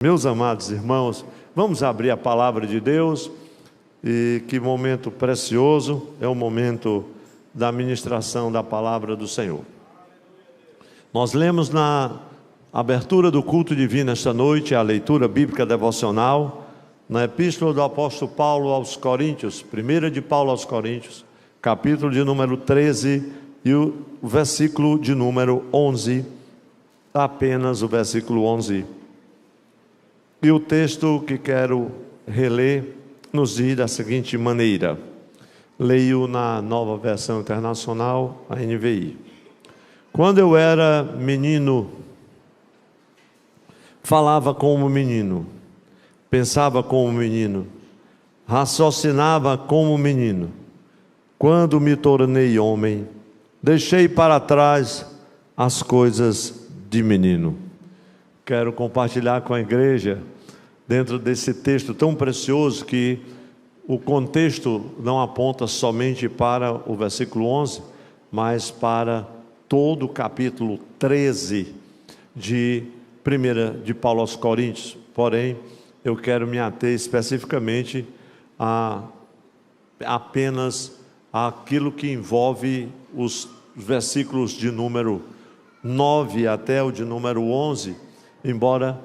Meus amados irmãos, vamos abrir a palavra de Deus, e que momento precioso é o momento da ministração da palavra do Senhor. Nós lemos na abertura do culto divino esta noite a leitura bíblica devocional na epístola do apóstolo Paulo aos Coríntios, primeira de Paulo aos Coríntios, capítulo de número 13 e o versículo de número 11, apenas o versículo 11. E o texto que quero reler nos diz da seguinte maneira, leio na Nova Versão Internacional, a NVI. Quando eu era menino, falava como menino, pensava como menino, raciocinava como menino. Quando me tornei homem, deixei para trás as coisas de menino. Quero compartilhar com a igreja, dentro desse texto tão precioso, que o contexto não aponta somente para o versículo 11, mas para todo o capítulo 13 de Paulo aos Coríntios. Porém, eu quero me ater especificamente a apenas aquilo que envolve os versículos de número 9 até o de número 11, embora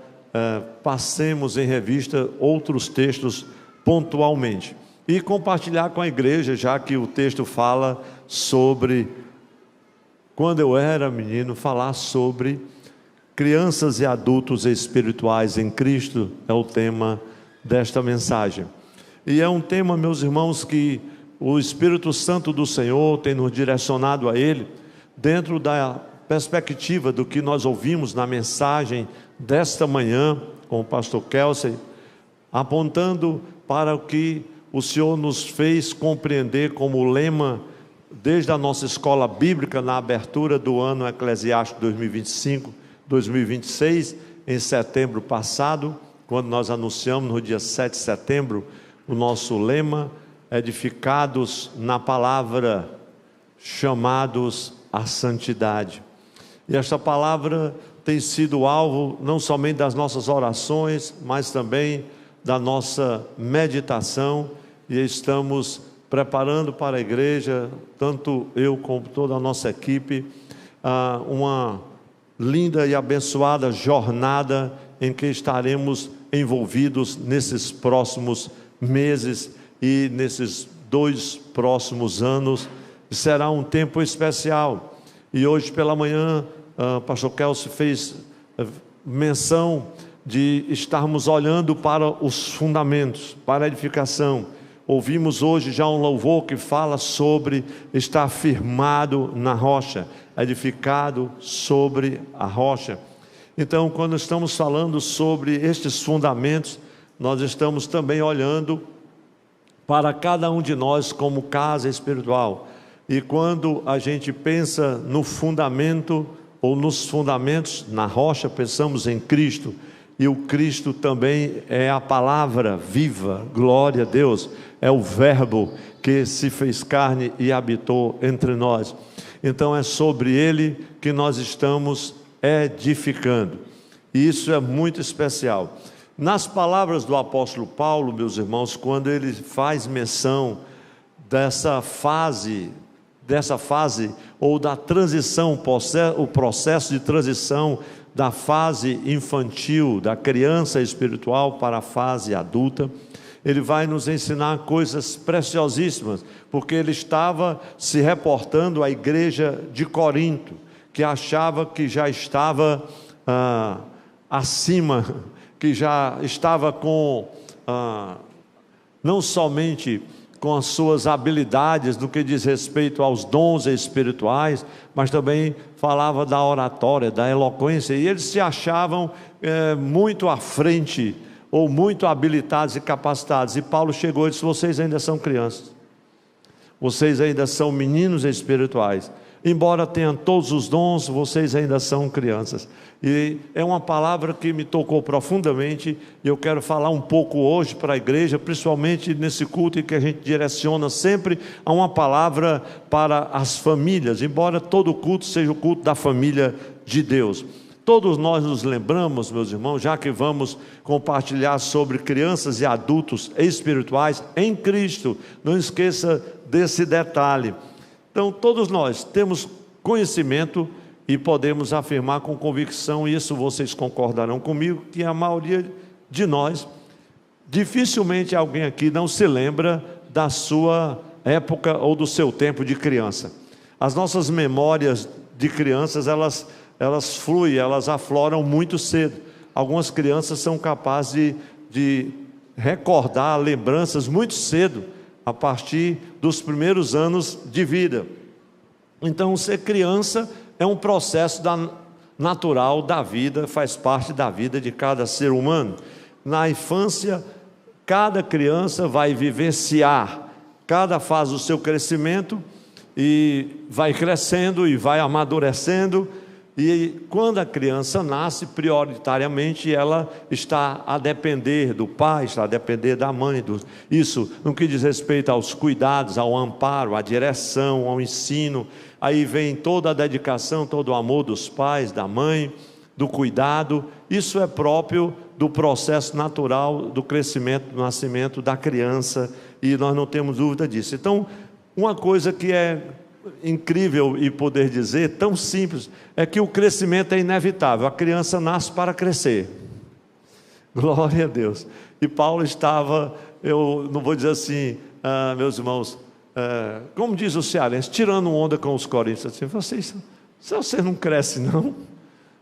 passemos em revista outros textos pontualmente. E compartilhar com a igreja, já que o texto fala sobre, quando eu era menino, falar sobre crianças e adultos espirituais em Cristo, é o tema desta mensagem. E é um tema, meus irmãos, que o Espírito Santo do Senhor tem nos direcionado a ele, dentro da perspectiva do que nós ouvimos na mensagem desta manhã, com o pastor Kelsey, apontando para o que o Senhor nos fez compreender como lema, desde a nossa escola bíblica, na abertura do ano eclesiástico 2025-2026, em setembro passado, quando nós anunciamos no dia 7 de setembro, o nosso lema, edificados na palavra, chamados à santidade. E esta palavra tem sido alvo não somente das nossas orações, mas também da nossa meditação, e estamos preparando para a igreja, tanto eu como toda a nossa equipe, uma linda e abençoada jornada em que estaremos envolvidos nesses próximos meses e nesses 2 próximos anos. Será um tempo especial. E hoje pela manhã, pastor Kelsey fez menção de estarmos olhando para os fundamentos, para a edificação. Ouvimos hoje já um louvor que fala sobre estar firmado na rocha, edificado sobre a rocha. Então, quando estamos falando sobre estes fundamentos, nós estamos também olhando para cada um de nós como casa espiritual. E quando a gente pensa no fundamento, ou nos fundamentos, na rocha, pensamos em Cristo, e o Cristo também é a palavra viva, glória a Deus, é o verbo que se fez carne e habitou entre nós. Então é sobre ele que nós estamos edificando, e isso é muito especial. Nas palavras do apóstolo Paulo, meus irmãos, quando ele faz menção dessa fase ou da transição, o processo de transição da fase infantil, da criança espiritual para a fase adulta, ele vai nos ensinar coisas preciosíssimas, porque ele estava se reportando à igreja de Corinto, que achava que já estava acima, que já estava com não somente com as suas habilidades no que diz respeito aos dons espirituais, mas também falava da oratória, da eloquência, e eles se achavam muito à frente, ou muito habilitados e capacitados. E Paulo chegou e disse: vocês ainda são crianças, vocês ainda são meninos espirituais, embora tenham todos os dons, vocês ainda são crianças. E é uma palavra que me tocou profundamente, e eu quero falar um pouco hoje para a igreja, principalmente nesse culto em que a gente direciona sempre a uma palavra para as famílias, embora todo culto seja o culto da família de Deus. Todos nós nos lembramos, meus irmãos, já que vamos compartilhar sobre crianças e adultos espirituais em Cristo, não esqueça desse detalhe. Então, todos nós temos conhecimento e podemos afirmar com convicção, e isso vocês concordarão comigo, que a maioria de nós, dificilmente alguém aqui não se lembra da sua época ou do seu tempo de criança. As nossas memórias de crianças, elas fluem, elas afloram muito cedo. Algumas crianças são capazes de recordar lembranças muito cedo, a partir dos primeiros anos de vida. Então, ser criança é um processo natural da vida, faz parte da vida de cada ser humano. Na infância, cada criança vai vivenciar cada fase do seu crescimento e vai crescendo e vai amadurecendo. E quando a criança nasce, prioritariamente ela está a depender do pai, está a depender da mãe. Isso no que diz respeito aos cuidados, ao amparo, à direção, ao ensino. Aí vem toda a dedicação, todo o amor dos pais, da mãe, do cuidado. Isso é próprio do processo natural do crescimento, do nascimento da criança, e nós não temos dúvida disso. Então, uma coisa que é incrível e poder dizer, tão simples, é que o crescimento é inevitável. A criança nasce para crescer. Glória a Deus. E Paulo estava, eu não vou dizer assim, meus irmãos, como diz o cearense, tirando onda com os coríntios, assim, vocês não crescem não?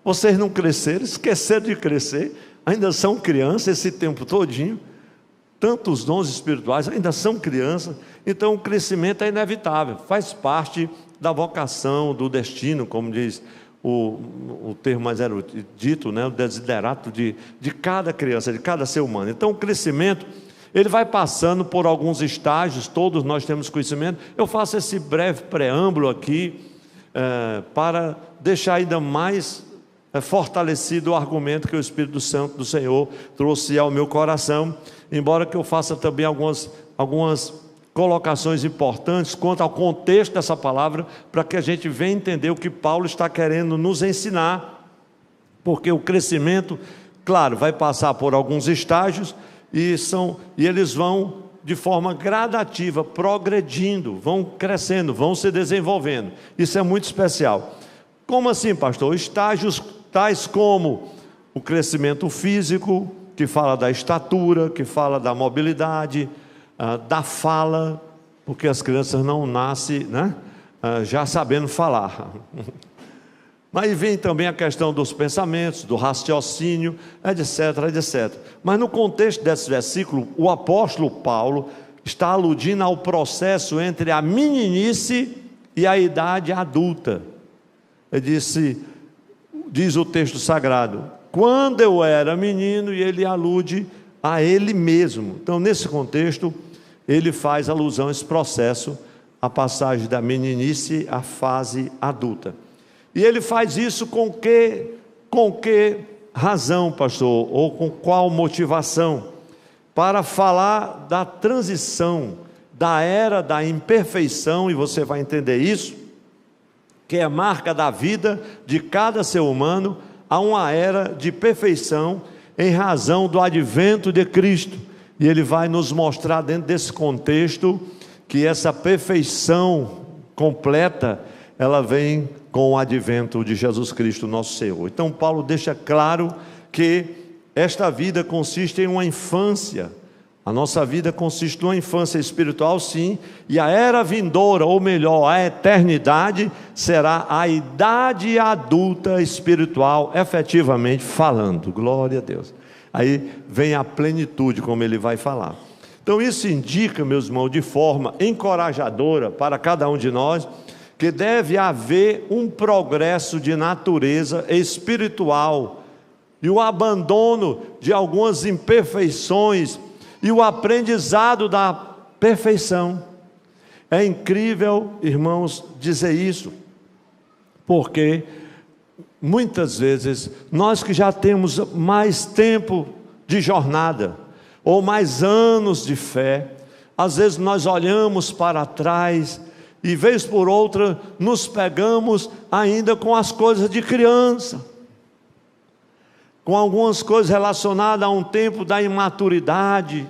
Vocês não cresceram, esqueceram de crescer, ainda são crianças esse tempo todinho, tantos dons espirituais, ainda são crianças. Então o crescimento é inevitável, faz parte da vocação, do destino, como diz o termo mais erudito, né? O desiderato de cada criança, de cada ser humano. Então o crescimento, ele vai passando por alguns estágios, todos nós temos conhecimento. Eu faço esse breve preâmbulo aqui, para deixar ainda mais fortalecido o argumento que o Espírito Santo do Senhor trouxe ao meu coração, embora que eu faça também algumas colocações importantes quanto ao contexto dessa palavra, para que a gente venha entender o que Paulo está querendo nos ensinar, porque o crescimento, claro, vai passar por alguns estágios, e eles vão de forma gradativa, progredindo, vão crescendo, vão se desenvolvendo. Isso é muito especial. Como assim, pastor? Estágios tais como o crescimento físico, que fala da estatura, que fala da mobilidade, da fala, porque as crianças não nascem, né, já sabendo falar. Mas vem também a questão dos pensamentos, do raciocínio, etc, etc. Mas no contexto desse versículo, o apóstolo Paulo está aludindo ao processo entre a meninice e a idade adulta. Ele diz o texto sagrado, quando eu era menino, e ele alude a ele mesmo. Então, nesse contexto, ele faz alusão a esse processo, a passagem da meninice à fase adulta. E ele faz isso com que razão, pastor? Ou com qual motivação? Para falar da transição, da era da imperfeição, e você vai entender isso, que é a marca da vida de cada ser humano, a uma era de perfeição, em razão do advento de Cristo. E ele vai nos mostrar dentro desse contexto, que essa perfeição completa, ela vem com o advento de Jesus Cristo, nosso Senhor. Então Paulo deixa claro que esta vida consiste em uma infância. A nossa vida consiste numa infância espiritual, sim, e a era vindoura, ou melhor, a eternidade, será a idade adulta espiritual, efetivamente falando. Glória a Deus. Aí vem a plenitude, como ele vai falar. Então isso indica, meus irmãos, de forma encorajadora para cada um de nós, que deve haver um progresso de natureza espiritual, e o abandono de algumas imperfeições, e o aprendizado da perfeição. É incrível, irmãos, dizer isso, porque muitas vezes nós que já temos mais tempo de jornada, ou mais anos de fé, às vezes nós olhamos para trás, e vez por outra nos pegamos ainda com as coisas de criança. com algumas coisas relacionadas a um tempo da imaturidade.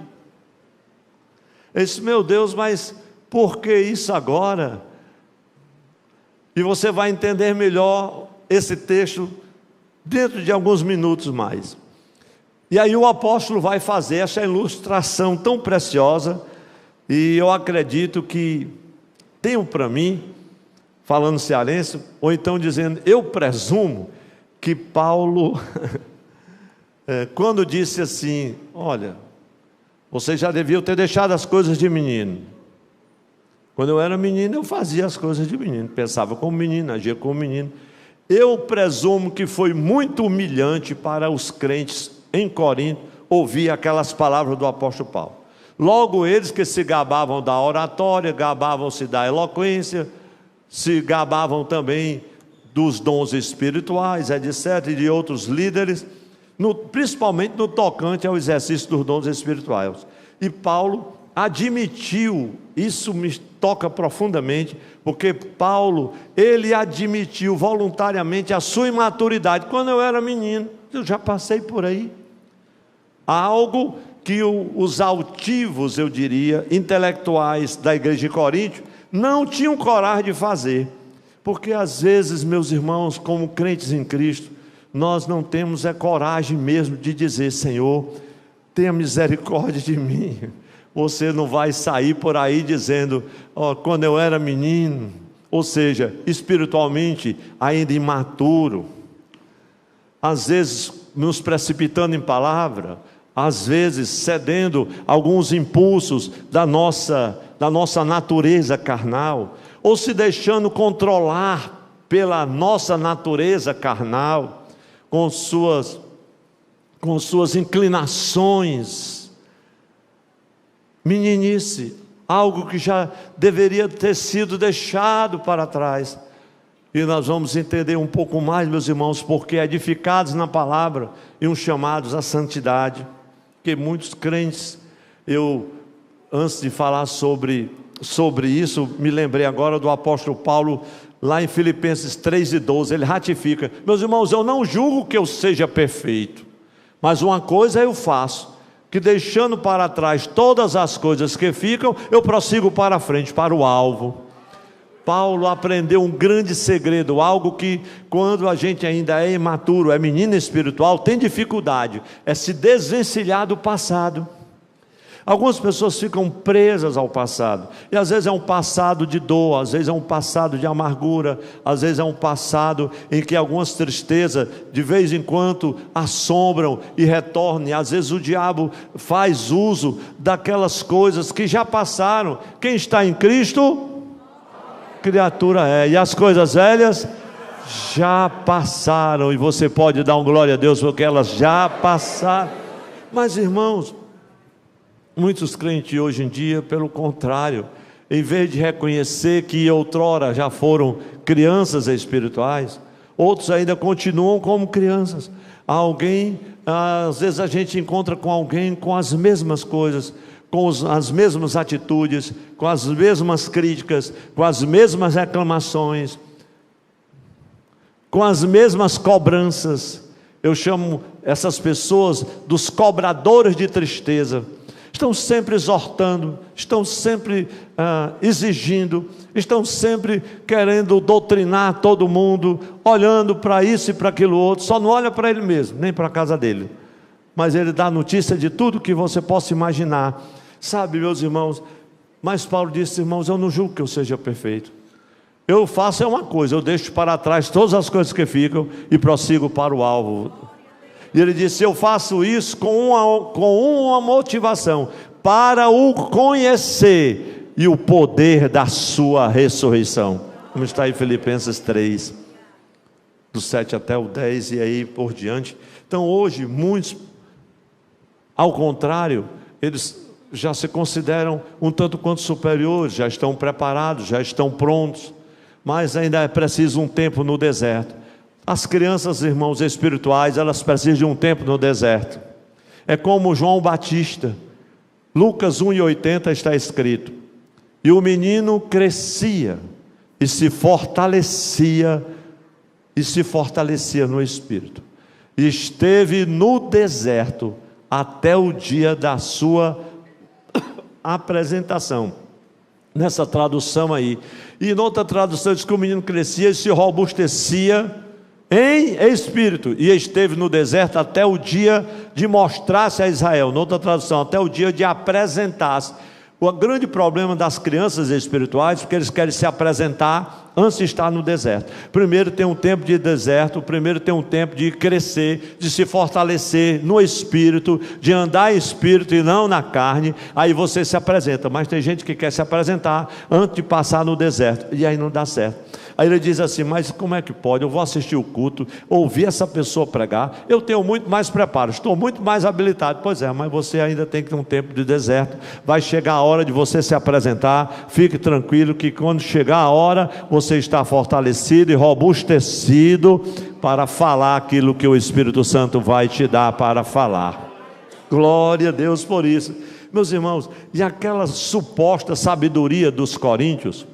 Eu disse, meu Deus, mas por que isso agora? E você vai entender melhor esse texto dentro de alguns minutos mais. E aí o apóstolo vai fazer essa ilustração tão preciosa, e eu acredito que tenho para mim, falando cearense, ou então dizendo, eu presumo que Paulo, quando disse assim, olha, vocês já deviam ter deixado as coisas de menino. Quando eu era menino, eu fazia as coisas de menino, pensava como menino, agia como menino. Eu presumo que foi muito humilhante para os crentes em Corinto ouvir aquelas palavras do apóstolo Paulo. Logo eles que se gabavam da oratória, gabavam-se da eloquência, se gabavam também dos dons espirituais, etc., e de outros líderes, principalmente no tocante ao exercício dos dons espirituais. E Paulo admitiu, isso me toca profundamente, porque Paulo, ele admitiu voluntariamente a sua imaturidade. Quando eu era menino, eu já passei por aí. Algo que os altivos, eu diria, intelectuais da igreja de Corinto, não tinham coragem de fazer. Porque às vezes, meus irmãos, como crentes em Cristo, nós não temos a coragem mesmo de dizer, Senhor, tenha misericórdia de mim. Você não vai sair por aí dizendo, quando eu era menino, ou seja, espiritualmente ainda imaturo, às vezes nos precipitando em palavra, às vezes cedendo alguns impulsos da nossa natureza carnal, ou se deixando controlar pela nossa natureza carnal, com suas inclinações, meninice, algo que já deveria ter sido deixado para trás. E nós vamos entender um pouco mais, meus irmãos, porque edificados na palavra e uns chamados à santidade. Porque muitos crentes, antes de falar sobre isso, me lembrei agora do apóstolo Paulo, lá em Filipenses 3:12, ele ratifica, meus irmãos, eu não julgo que eu seja perfeito, mas uma coisa eu faço, que deixando para trás todas as coisas que ficam, eu prossigo para a frente, para o alvo. Paulo aprendeu um grande segredo, algo que quando a gente ainda é imaturo, é menino espiritual, tem dificuldade, é se desvencilhar do passado. Algumas pessoas ficam presas ao passado, e às vezes é um passado de dor, às vezes é um passado de amargura, às vezes é um passado em que algumas tristezas de vez em quando assombram e retornam, e às vezes o diabo faz uso daquelas coisas que já passaram. Quem está em Cristo, criatura é, e as coisas velhas já passaram, e você pode dar um glória a Deus porque elas já passaram. Mas irmãos, muitos crentes hoje em dia, pelo contrário, em vez de reconhecer que outrora já foram crianças espirituais, outros ainda continuam como crianças. Às vezes a gente encontra com alguém com as mesmas coisas, com as mesmas atitudes, com as mesmas críticas, com as mesmas reclamações, com as mesmas cobranças. Eu chamo essas pessoas dos cobradores de tristeza. Estão sempre exortando, estão sempre exigindo, estão sempre querendo doutrinar todo mundo, olhando para isso e para aquilo outro, só não olha para ele mesmo, nem para a casa dele, mas ele dá notícia de tudo que você possa imaginar, sabe, meus irmãos. Mas Paulo disse, irmãos, eu não julgo que eu seja perfeito, eu faço uma coisa, eu deixo para trás todas as coisas que ficam e prossigo para o alvo. E ele disse, eu faço isso com uma motivação, para o conhecer e o poder da sua ressurreição, como está em Filipenses 3, do 7 até o 10 e aí por diante. Então hoje muitos, ao contrário, eles já se consideram um tanto quanto superiores, já estão preparados, já estão prontos, mas ainda é preciso um tempo no deserto. As crianças, irmãos espirituais, elas precisam de um tempo no deserto. É como João Batista, Lucas 1:80 está escrito, e o menino crescia e se fortalecia no Espírito. esteve no deserto até o dia da sua apresentação. Nessa tradução aí. E em outra tradução diz que o menino crescia e se robustecia em espírito, e esteve no deserto até o dia de mostrar-se a Israel. Noutra tradução, até o dia de apresentar-se. O grande problema das crianças espirituais é que eles querem se apresentar antes de estar no deserto. Primeiro tem um tempo de deserto, primeiro tem um tempo de crescer, de se fortalecer no espírito, de andar em espírito e não na carne. Aí você se apresenta, mas tem gente que quer se apresentar antes de passar no deserto, e aí não dá certo. Aí ele diz assim: mas como é que pode? Eu vou assistir o culto, ouvir essa pessoa pregar, eu tenho muito mais preparo, estou muito mais habilitado. Pois é, mas você ainda tem que ter um tempo de deserto. Vai chegar a hora de você se apresentar. Fique tranquilo que quando chegar a hora, você está fortalecido e robustecido para falar aquilo que o Espírito Santo vai te dar para falar. Glória a Deus por isso. Meus irmãos, e aquela suposta sabedoria dos coríntios,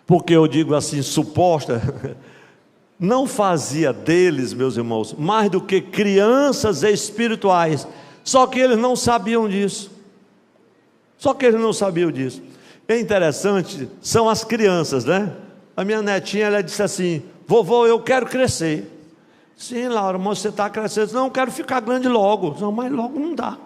porque eu digo assim, suposta, não fazia deles, meus irmãos, mais do que crianças espirituais, só que eles não sabiam disso. É interessante, são as crianças, né? A minha netinha, ela disse assim: vovô, eu quero crescer. Sim, Laura, mas você está crescendo. Não, eu quero ficar grande logo. Não, mas logo não dá.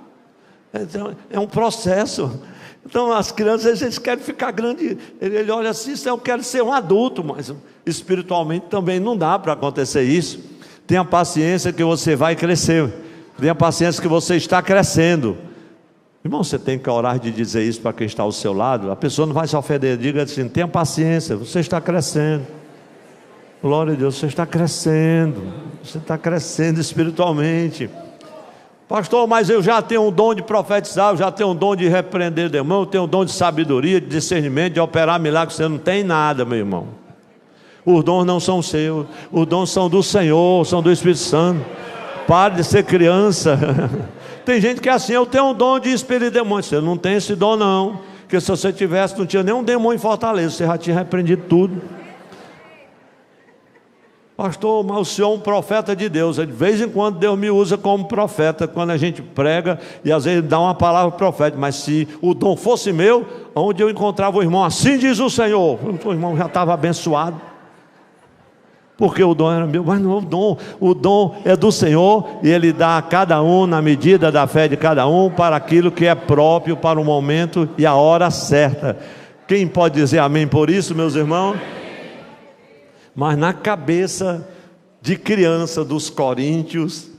Então, é um processo. Então as crianças, eles querem ficar grande. Ele olha assim: eu quero ser um adulto, mas espiritualmente também não dá para acontecer isso. Tenha paciência que você vai crescer. Tenha paciência que você está crescendo. Irmão, você tem que orar de dizer isso para quem está ao seu lado. A pessoa não vai se ofender. Diga assim: tenha paciência, você está crescendo. Glória a Deus, você está crescendo. Você está crescendo espiritualmente. Pastor, mas eu já tenho um dom de profetizar, eu já tenho um dom de repreender demônio, eu tenho um dom de sabedoria, de discernimento, de operar milagres. Você não tem nada, meu irmão. Os dons não são seus, os dons são do Senhor, são do Espírito Santo. Pare de ser criança. Tem gente que é assim: eu tenho um dom de expelir demônios. Você não tem esse dom não, porque se você tivesse, não tinha nenhum demônio em Fortaleza, você já tinha repreendido tudo. Pastor, mas o senhor é um profeta de Deus. De vez em quando Deus me usa como profeta, quando a gente prega, e às vezes dá uma palavra profética. Mas se o dom fosse meu, onde eu encontrava o irmão, assim diz o Senhor, o irmão já estava abençoado, porque o dom era meu. Mas não, o dom é do Senhor, e Ele dá a cada um na medida da fé de cada um, para aquilo que é próprio para o momento e a hora certa. Quem pode dizer amém por isso, meus irmãos? Mas na cabeça de criança dos coríntios,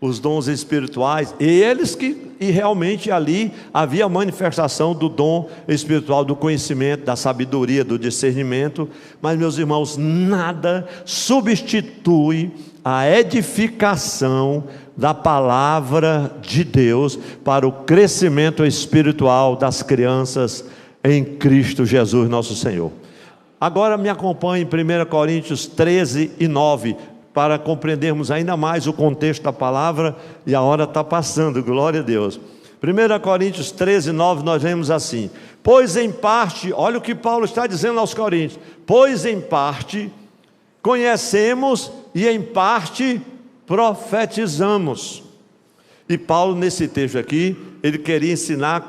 os dons espirituais, e realmente ali havia a manifestação do dom espiritual, do conhecimento, da sabedoria, do discernimento. Mas, meus irmãos, nada substitui a edificação da palavra de Deus para o crescimento espiritual das crianças em Cristo Jesus nosso Senhor. Agora me acompanhe em 1 Coríntios 13 e 9, para compreendermos ainda mais o contexto da palavra, e a hora está passando, glória a Deus. 1 Coríntios 13, 9, nós vemos assim: pois em parte, olha o que Paulo está dizendo aos coríntios, pois em parte conhecemos e em parte profetizamos. E Paulo, nesse texto aqui, ele queria ensinar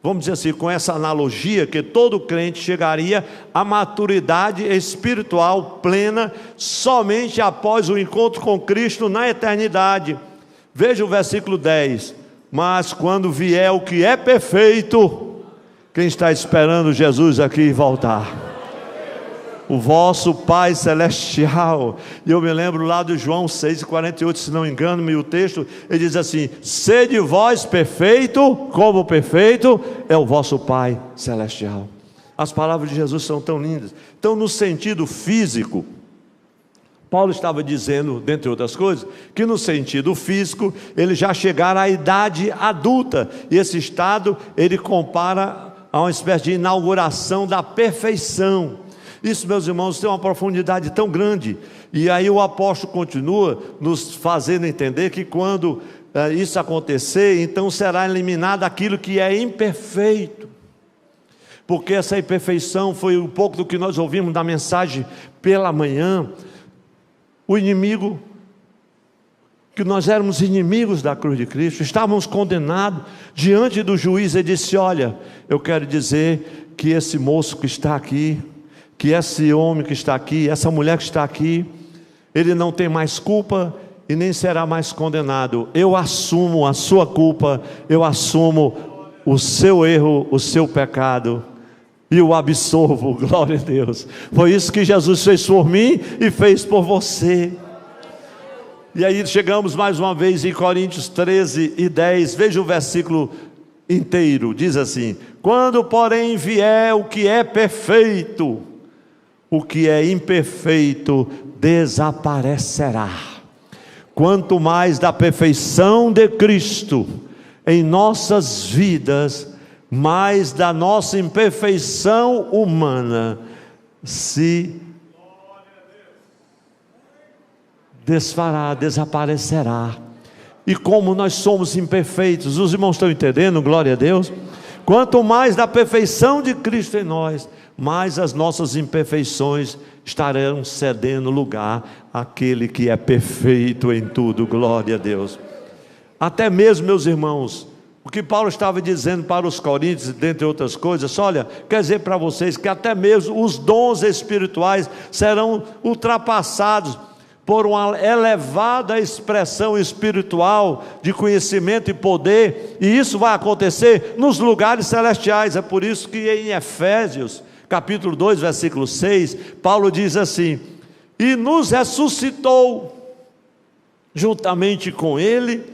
vamos dizer assim, com essa analogia, que todo crente chegaria à maturidade espiritual plena somente após o encontro com Cristo na eternidade. Veja o versículo 10: mas quando vier o que é perfeito, quem está esperando Jesus aqui voltar? O vosso Pai Celestial. E eu me lembro lá do João 6,48, se não engano-me o texto, ele diz assim: sede vós perfeito, como perfeito é o vosso Pai Celestial. As palavras de Jesus são tão lindas. Então, no sentido físico, Paulo estava dizendo, dentre outras coisas, que no sentido físico, ele já chegara à idade adulta, e esse estado ele compara a uma espécie de inauguração da perfeição. Isso, meus irmãos, tem uma profundidade tão grande. E aí o apóstolo continua nos fazendo entender que quando isso acontecer, então será eliminado aquilo que é imperfeito, porque essa imperfeição foi um pouco do que nós ouvimos da mensagem pela manhã. O inimigo que nós éramos inimigos da cruz de Cristo, estávamos condenados diante do juiz. Ele disse: olha, eu quero dizer que esse moço que está aqui, que esse homem que está aqui, essa mulher que está aqui, ele não tem mais culpa e nem será mais condenado. Eu assumo a sua culpa, eu assumo o seu erro, o seu pecado, e o absolvo. Glória a Deus. Foi isso que Jesus fez por mim e fez por você. E aí chegamos mais uma vez em Coríntios 13:10, veja o versículo inteiro, diz assim: quando porém vier o que é perfeito, o que é imperfeito desaparecerá. Quanto mais da perfeição de Cristo em nossas vidas, mais da nossa imperfeição humana se desfará, desaparecerá. E como nós somos imperfeitos, os irmãos estão entendendo? Glória a Deus. Quanto mais da perfeição de Cristo em nós, mais as nossas imperfeições estarão cedendo lugar àquele que é perfeito em tudo. Glória a Deus. Até mesmo, meus irmãos, o que Paulo estava dizendo para os coríntios, dentre outras coisas, olha, quer dizer para vocês que até mesmo os dons espirituais serão ultrapassados por uma elevada expressão espiritual de conhecimento e poder, e isso vai acontecer nos lugares celestiais. É por isso que em Efésios, capítulo 2, versículo 6, Paulo diz assim: e nos ressuscitou juntamente com Ele,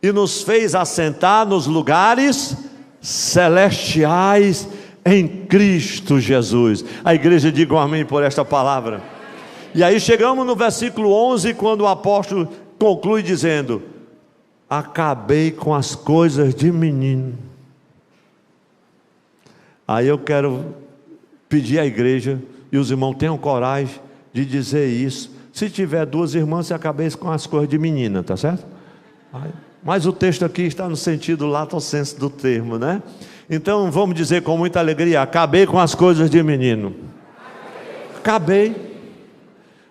e nos fez assentar nos lugares celestiais em Cristo Jesus. A igreja diga um amém por esta palavra. E aí chegamos no versículo 11, quando o apóstolo conclui dizendo: acabei com as coisas de menino. Aí eu quero pedir à igreja, e os irmãos tenham coragem de dizer isso. Se tiver duas irmãs, você acabei com as coisas de menina, tá certo? Mas o texto aqui está no sentido lato sensu do termo, né? Então vamos dizer com muita alegria: acabei com as coisas de menino. Acabei.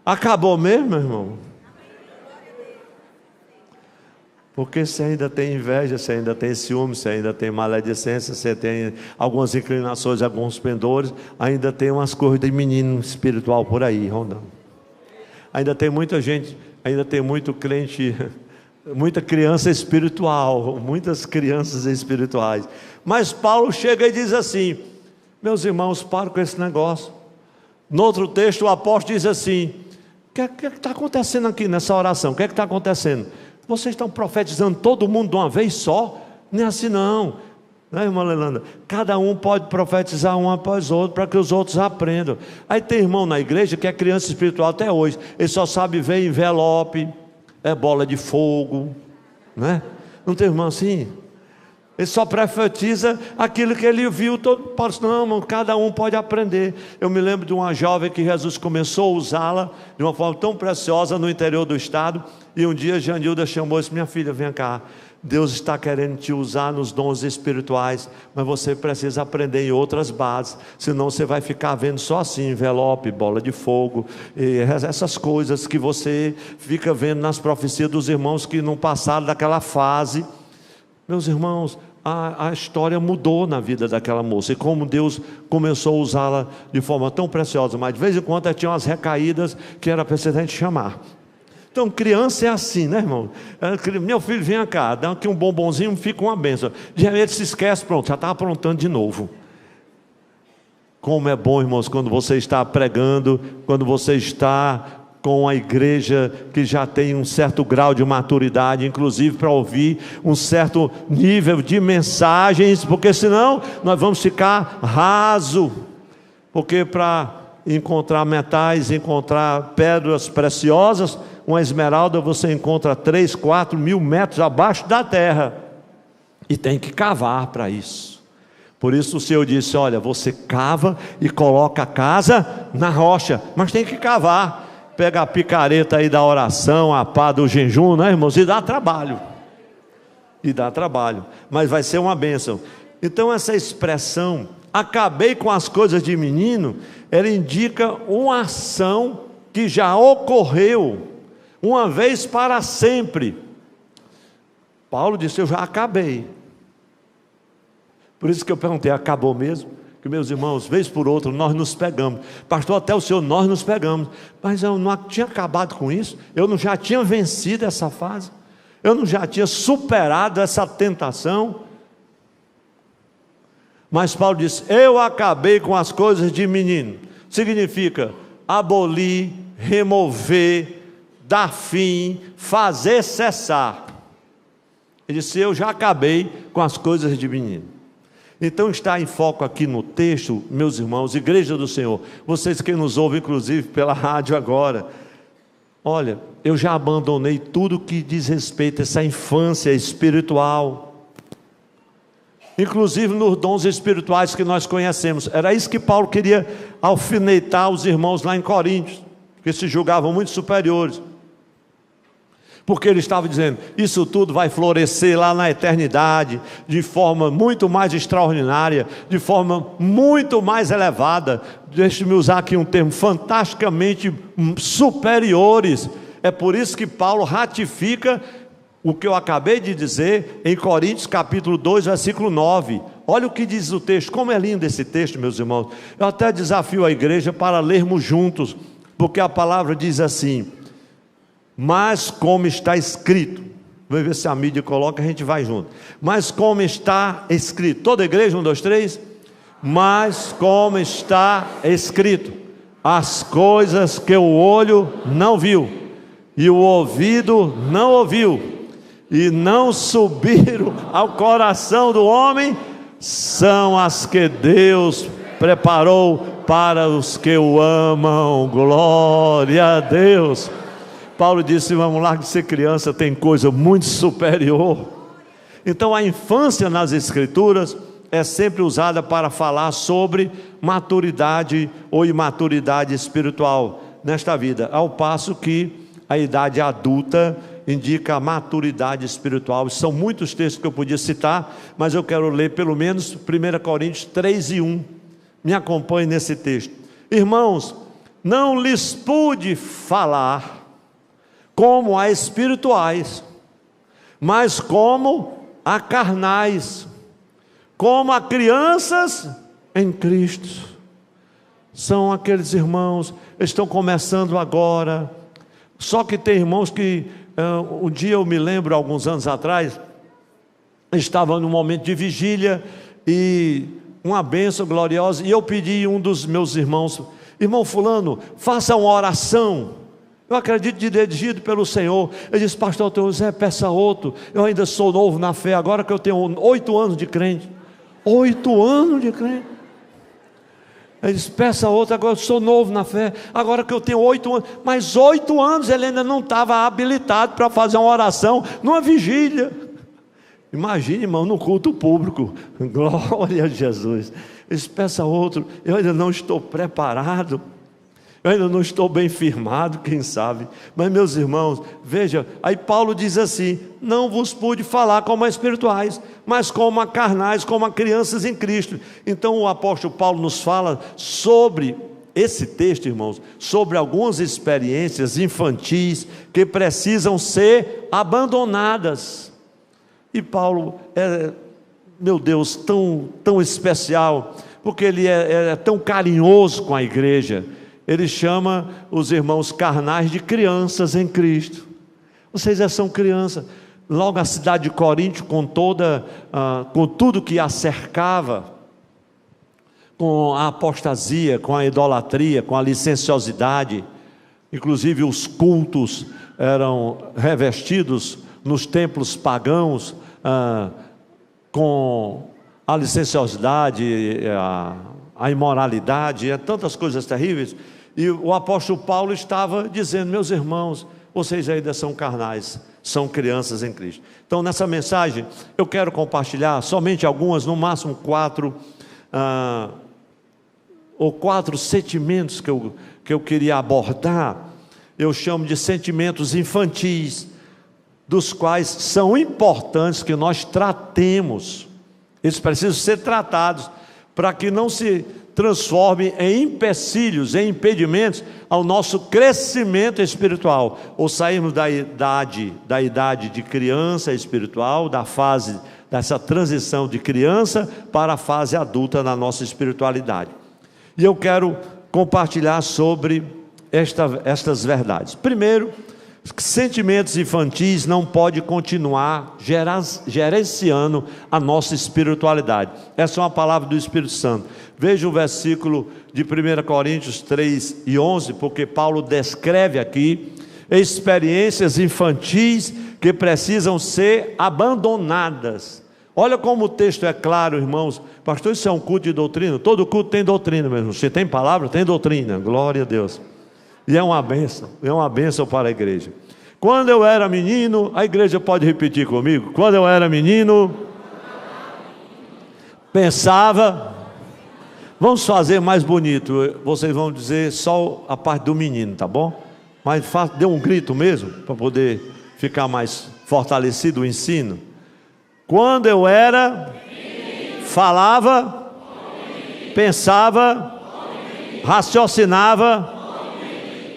Acabou mesmo, meu irmão? Porque você ainda tem inveja, você ainda tem ciúme, você ainda tem maledicência, você tem algumas inclinações, alguns pendores, ainda tem umas coisas de menino espiritual por aí rondando. Ainda tem muita gente, ainda tem muito crente, muita criança espiritual, muitas crianças espirituais. Mas Paulo chega e diz assim: meus irmãos, parem com esse negócio. No outro texto o apóstolo diz assim: o que está acontecendo aqui nessa oração? O que está acontecendo? Vocês estão profetizando todo mundo de uma vez só? Nem assim não, né, irmã Leilanda? Cada um pode profetizar um após o outro, para que os outros aprendam. Aí tem irmão na igreja que é criança espiritual até hoje, ele só sabe ver envelope, bola de fogo, né? Não tem irmão assim? Ele só profetiza aquilo que ele viu. Não, irmão, cada um pode aprender. Eu me lembro de uma jovem que Jesus começou a usá-la de uma forma tão preciosa no interior do estado. E um dia Janilda chamou e disse: minha filha, vem cá, Deus está querendo te usar nos dons espirituais, mas você precisa aprender em outras bases, senão você vai ficar vendo só assim, envelope, bola de fogo, e essas coisas que você fica vendo nas profecias dos irmãos que não passaram daquela fase. Meus irmãos, a história mudou na vida daquela moça, e como Deus começou a usá-la de forma tão preciosa, mas de vez em quando ela tinha umas recaídas que era preciso a gente chamar. Então criança é assim, né, irmão? Meu filho, vem cá, dá aqui um bombonzinho, fica uma bênção. De repente se esquece, pronto, já está aprontando de novo. Como é bom, irmãos, quando você está pregando, quando você está com a igreja que já tem um certo grau de maturidade, inclusive para ouvir um certo nível de mensagens, porque senão nós vamos ficar raso, porque para encontrar metais, encontrar pedras preciosas, uma esmeralda você encontra 3, 4 mil metros abaixo da terra, e tem que cavar para isso. Por isso o Senhor disse: olha, você cava e coloca a casa na rocha, mas tem que cavar. Pega a picareta aí da oração, a pá do jejum, né, irmãos? E dá trabalho. Mas vai ser uma bênção. Então essa expressão, acabei com as coisas de menino, ela indica uma ação que já ocorreu, uma vez para sempre, Paulo disse: eu já acabei. Por isso que eu perguntei: acabou mesmo? Que, meus irmãos, vez por outra nós nos pegamos. Pastor, até o senhor, nós nos pegamos. Mas eu não tinha acabado com isso? Eu não já tinha vencido essa fase? Eu não já tinha superado essa tentação? Mas Paulo disse: eu acabei com as coisas de menino. Significa abolir, remover, dar fim, fazer cessar. Ele disse: eu já acabei com as coisas de menino. Então está em foco aqui no texto, meus irmãos, Igreja do Senhor, vocês que nos ouvem inclusive pela rádio agora, olha, eu já abandonei tudo que diz respeito a essa infância espiritual, inclusive nos dons espirituais que nós conhecemos. Era isso que Paulo queria alfinetar os irmãos lá em Coríntios, que se julgavam muito superiores, porque ele estava dizendo: isso tudo vai florescer lá na eternidade, de forma muito mais extraordinária, de forma muito mais elevada. Deixe-me usar aqui um termo: fantasticamente superiores. É por isso que Paulo ratifica o que eu acabei de dizer em Coríntios capítulo 2, versículo 9. Olha o que diz o texto, como é lindo esse texto, meus irmãos. Eu até desafio a igreja para lermos juntos, porque a palavra diz assim: mas como está escrito, vamos ver se a mídia coloca, a gente vai junto. Mas como está escrito, toda a igreja, 1, 2, 3. Mas como está escrito, as coisas que o olho não viu, e o ouvido não ouviu, e não subiram ao coração do homem, são as que Deus preparou para os que o amam. Glória a Deus. Paulo disse: vamos lá, que ser criança tem coisa muito superior. Então a infância nas Escrituras é sempre usada para falar sobre maturidade ou imaturidade espiritual nesta vida, ao passo que a idade adulta indica a maturidade espiritual. São muitos textos que eu podia citar, mas eu quero ler pelo menos 1 Coríntios 3:1. Me acompanhe nesse texto. Irmãos, não lhes pude falar como a espirituais, mas como a carnais, como a crianças em Cristo. São aqueles irmãos que estão começando agora. Só que tem irmãos que um dia eu me lembro, alguns anos atrás, estava num momento de vigília e uma bênção gloriosa, e eu pedi a um dos meus irmãos: irmão fulano, faça uma oração. Eu acredito, dirigido pelo Senhor. Ele disse: pastor José, peça outro, eu ainda sou novo na fé, agora que eu tenho 8 anos de crente. 8 anos de crente. Ele disse: peça outro, agora eu sou novo na fé, agora que eu tenho 8 anos. Mas 8 anos ele ainda não estava habilitado para fazer uma oração numa vigília. Imagine, irmão, no culto público. Glória a Jesus. Ele disse: peça outro, eu ainda não estou preparado, eu ainda não estou bem firmado, quem sabe. Mas meus irmãos, veja, aí Paulo diz assim: não vos pude falar como a espirituais, mas como a carnais, como a crianças em Cristo. Então o apóstolo Paulo nos fala sobre esse texto, irmãos, sobre algumas experiências infantis que precisam ser abandonadas. E Paulo é, meu Deus, tão especial, porque ele é tão carinhoso com a igreja. Ele chama os irmãos carnais de crianças em Cristo. Vocês já são crianças. Logo a cidade de Corinto, com tudo que a cercava, com a apostasia, com a idolatria, com a licenciosidade, inclusive os cultos eram revestidos nos templos pagãos, com a licenciosidade, a imoralidade, tantas coisas terríveis. E o apóstolo Paulo estava dizendo: meus irmãos, vocês ainda são carnais, são crianças em Cristo. Então nessa mensagem eu quero compartilhar somente algumas, no máximo 4 sentimentos que eu queria abordar. Eu chamo de sentimentos infantis, dos quais são importantes que nós tratemos. Eles precisam ser tratados, para que não se transforme em empecilhos, em impedimentos ao nosso crescimento espiritual, ou sairmos da idade de criança espiritual, da fase dessa transição de criança para a fase adulta na nossa espiritualidade. E eu quero compartilhar sobre estas verdades. Primeiro, sentimentos infantis não podem continuar gerenciando a nossa espiritualidade. Essa é uma palavra do Espírito Santo. Veja o versículo de 1 Coríntios 3:11, porque Paulo descreve aqui experiências infantis que precisam ser abandonadas. Olha como o texto é claro, irmãos. Pastor, isso é um culto de doutrina? Todo culto tem doutrina mesmo. Se tem palavra, tem doutrina. Glória a Deus. E é uma bênção para a igreja. Quando eu era menino, a igreja pode repetir comigo? Quando eu era menino, pensava, vamos fazer mais bonito, vocês vão dizer só a parte do menino, tá bom? Mas dê um grito mesmo, para poder ficar mais fortalecido o ensino. Quando eu era, falava, pensava, raciocinava.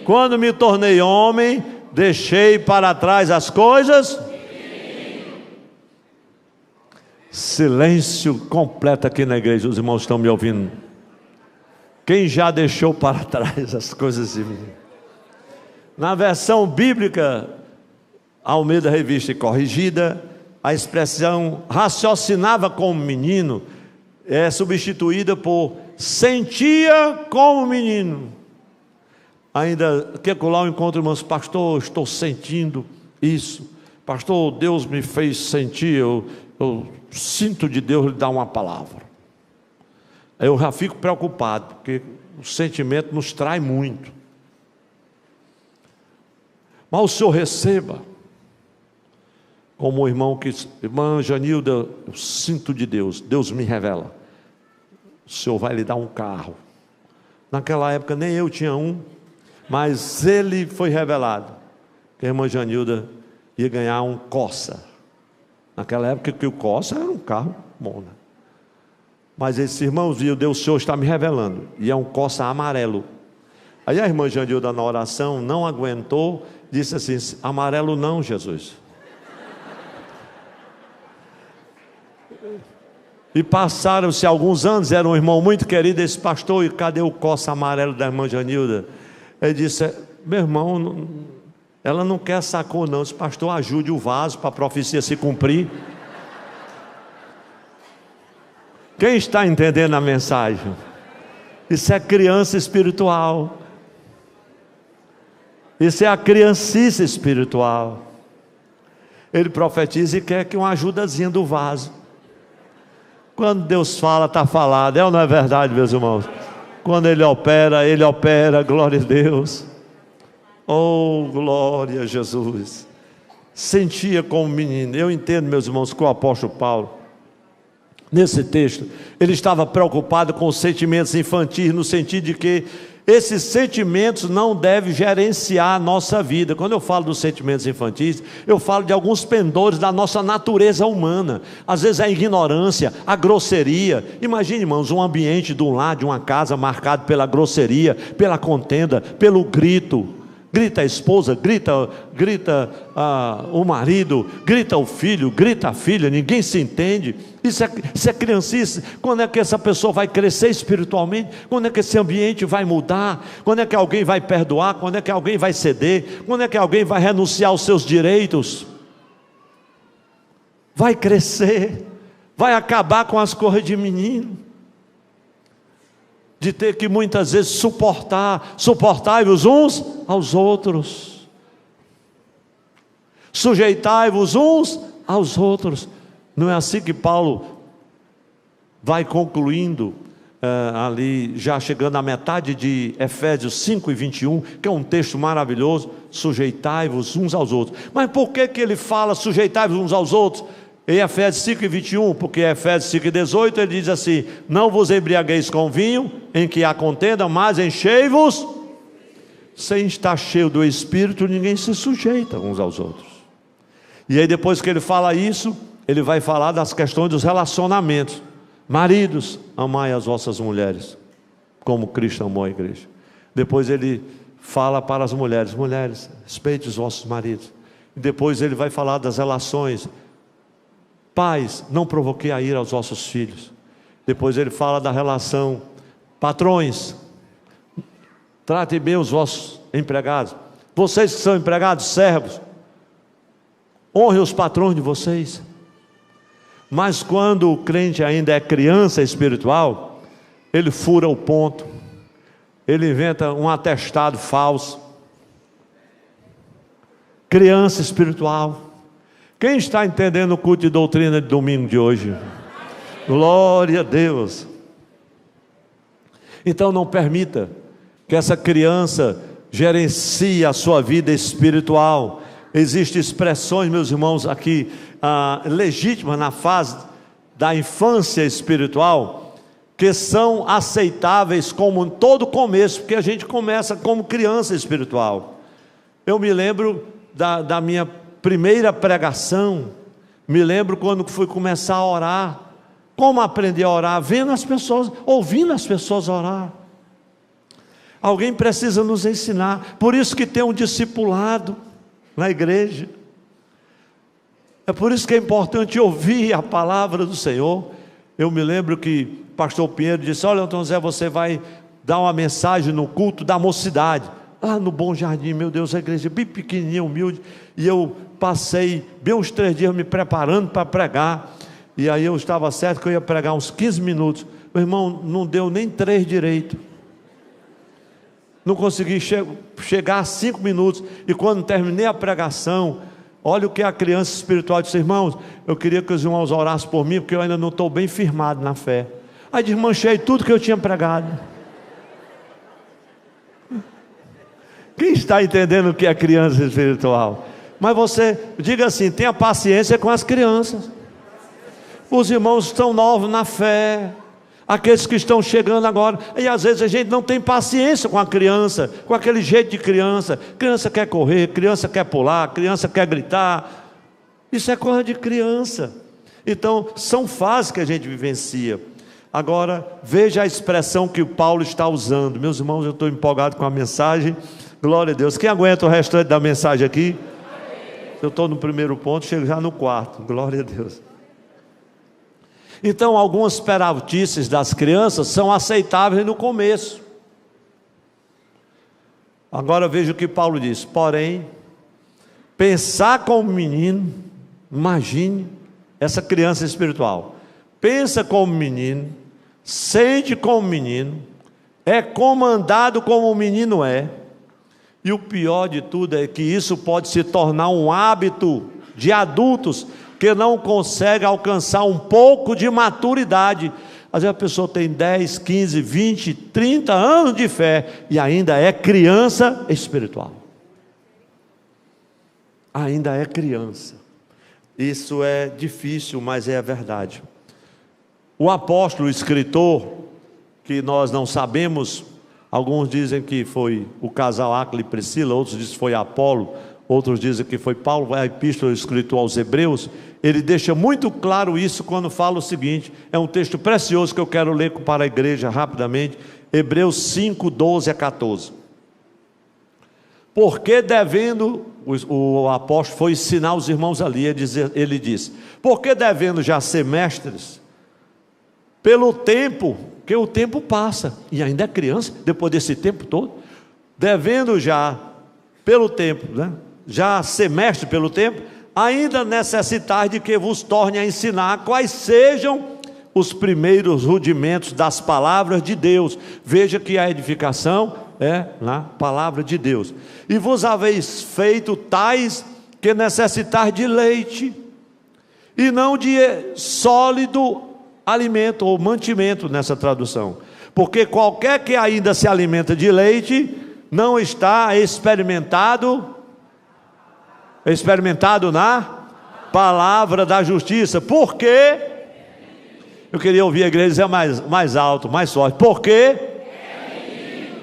Quando me tornei homem, deixei para trás as coisas. Silêncio completo aqui na igreja, os irmãos estão me ouvindo. Quem já deixou para trás as coisas de mim? Na versão bíblica, Almeida Revista e Corrigida, a expressão raciocinava como menino é substituída por sentia como menino. Ainda que lá eu encontro irmãos, pastor, estou sentindo isso, pastor, Deus me fez sentir, eu sinto de Deus lhe dar uma palavra. Eu já fico preocupado, porque o sentimento nos trai muito. Mas o Senhor receba, como o irmão que disse, irmã Janilda, eu sinto de Deus, Deus me revela, o Senhor vai lhe dar um carro. Naquela época nem eu tinha um, mas ele foi revelado que a irmã Janilda ia ganhar um Corsa. Naquela época que o Corsa era um carro bom, né? Mas esse irmão viu, Deus, o Senhor está me revelando, e é um Corsa amarelo. Aí a irmã Janilda na oração não aguentou, disse assim, amarelo não, Jesus. E passaram-se alguns anos, era um irmão muito querido, esse pastor, e cadê o Corsa amarelo da irmã Janilda? Ele disse, meu irmão, ela não quer saco não, esse pastor ajude o vaso para a profecia se cumprir. Quem está entendendo a mensagem? Isso é criança espiritual. Isso é a criancice espiritual. Ele profetiza e quer que uma ajudazinha do vaso. Quando Deus fala, está falado, é ou não é verdade, meus irmãos? Quando Ele opera, glória a Deus. Oh, glória a Jesus. Sentia como menino. Eu entendo, meus irmãos, que o apóstolo Paulo, nesse texto, ele estava preocupado com os sentimentos infantis, no sentido de que esses sentimentos não devem gerenciar a nossa vida. Quando eu falo dos sentimentos infantis, eu falo de alguns pendores da nossa natureza humana. Às vezes a ignorância, a grosseria. Imagine, irmãos, um ambiente de um lar, de uma casa marcado pela grosseria, pela contenda, pelo grito. Grita a esposa, grita o marido, grita o filho, grita a filha, ninguém se entende. Isso é criancice. Quando é que essa pessoa vai crescer espiritualmente? Quando é que esse ambiente vai mudar? Quando é que alguém vai perdoar? Quando é que alguém vai ceder? Quando é que alguém vai renunciar aos seus direitos? Vai crescer, vai acabar com as coisas de menino, de ter que muitas vezes suportai-vos uns aos outros, sujeitai-vos uns aos outros. Não é assim que Paulo vai concluindo ali, já chegando à metade de Efésios 5:21, que é um texto maravilhoso, sujeitai-vos uns aos outros. Mas por que ele fala sujeitai-vos uns aos outros? Em Efésios 5:21, porque em Efésios 5:18 ele diz assim, não vos embriagueis com vinho, em que há contenda, mas enchei-vos. Sem estar cheio do Espírito, ninguém se sujeita uns aos outros. E aí depois que ele fala isso, ele vai falar das questões dos relacionamentos. Maridos, amai as vossas mulheres, como Cristo amou a igreja. Depois ele fala para as mulheres: mulheres, respeite os vossos maridos. E depois ele vai falar das relações. Pais, não provoquei a ira aos vossos filhos. Depois ele fala da relação. Patrões, tratem bem os vossos empregados. Vocês que são empregados, servos, honrem os patrões de vocês. Mas quando o crente ainda é criança espiritual, ele fura o ponto, ele inventa um atestado falso. Criança espiritual. Quem está entendendo o culto de doutrina de domingo de hoje? Glória a Deus. Então não permita que essa criança gerencie a sua vida espiritual. Existem expressões, meus irmãos, aqui legítimas na fase da infância espiritual, que são aceitáveis como em todo começo, porque a gente começa como criança espiritual. Eu me lembro da minha primeira pregação, me lembro quando fui começar a orar. Como aprender a orar? Vendo as pessoas, ouvindo as pessoas orar. Alguém precisa nos ensinar. Por isso que tem um discipulado na igreja. É por isso que é importante ouvir a palavra do Senhor. Eu me lembro que o pastor Pinheiro disse: olha, Antônio Zé, você vai dar uma mensagem no culto da mocidade, lá no Bom Jardim. Meu Deus, a igreja bem pequenininha, humilde. E eu passei bem uns 3 dias me preparando para pregar. E aí eu estava certo que eu ia pregar uns 15 minutos. Meu irmão, não deu nem 3 direito. Não consegui chegar a 5 minutos. E quando terminei a pregação, olha o que a criança espiritual disse: irmãos, eu queria que os irmãos orassem por mim, porque eu ainda não estou bem firmado na fé. Aí desmanchei tudo que eu tinha pregado. Quem está entendendo o que é criança espiritual? Mas você, diga assim, tenha paciência com as crianças. Os irmãos estão novos na fé, aqueles que estão chegando agora, e às vezes a gente não tem paciência com a criança, com aquele jeito de criança. Criança quer correr, criança quer pular, criança quer gritar. Isso é coisa de criança. Então são fases que a gente vivencia. Agora veja a expressão que o Paulo está usando. Meus irmãos, eu estou empolgado com a mensagem. Glória a Deus. Quem aguenta o restante da mensagem aqui? Eu estou no primeiro ponto, chego já no 4. Glória a Deus. Então, algumas peraltices das crianças são aceitáveis no começo. Agora veja o que Paulo diz: porém, pensar como menino, imagine essa criança espiritual, pensa como menino, sente como menino, é comandado como o menino é. E o pior de tudo é que isso pode se tornar um hábito de adultos que não consegue alcançar um pouco de maturidade. Às vezes a pessoa tem 10, 15, 20, 30 anos de fé e ainda é criança espiritual. Ainda é criança. Isso é difícil, mas é a verdade. O apóstolo, o escritor, que nós não sabemos, alguns dizem que foi o casal Áquila e Priscila, outros dizem que foi Apolo, outros dizem que foi Paulo. A epístola escrita aos Hebreus, ele deixa muito claro isso quando fala o seguinte, é um texto precioso que eu quero ler para a igreja rapidamente, Hebreus 5, 12 a 14. Porque devendo, o apóstolo foi ensinar os irmãos ali, ele diz, porque devendo já ser mestres, pelo tempo, que o tempo passa, e ainda é criança, depois desse tempo todo, devendo já, pelo tempo, já ser mestre pelo tempo, ainda necessitar de que vos torne a ensinar quais sejam os primeiros rudimentos das palavras de Deus. Veja que a edificação é na palavra de Deus. E vos haveis feito tais que necessitar de leite, e não de sólido alimento, ou mantimento nessa tradução. Porque qualquer que ainda se alimenta de leite, não está experimentado na palavra da justiça. Por quê? Eu queria ouvir a igreja dizer mais alto, mais forte. Por quê?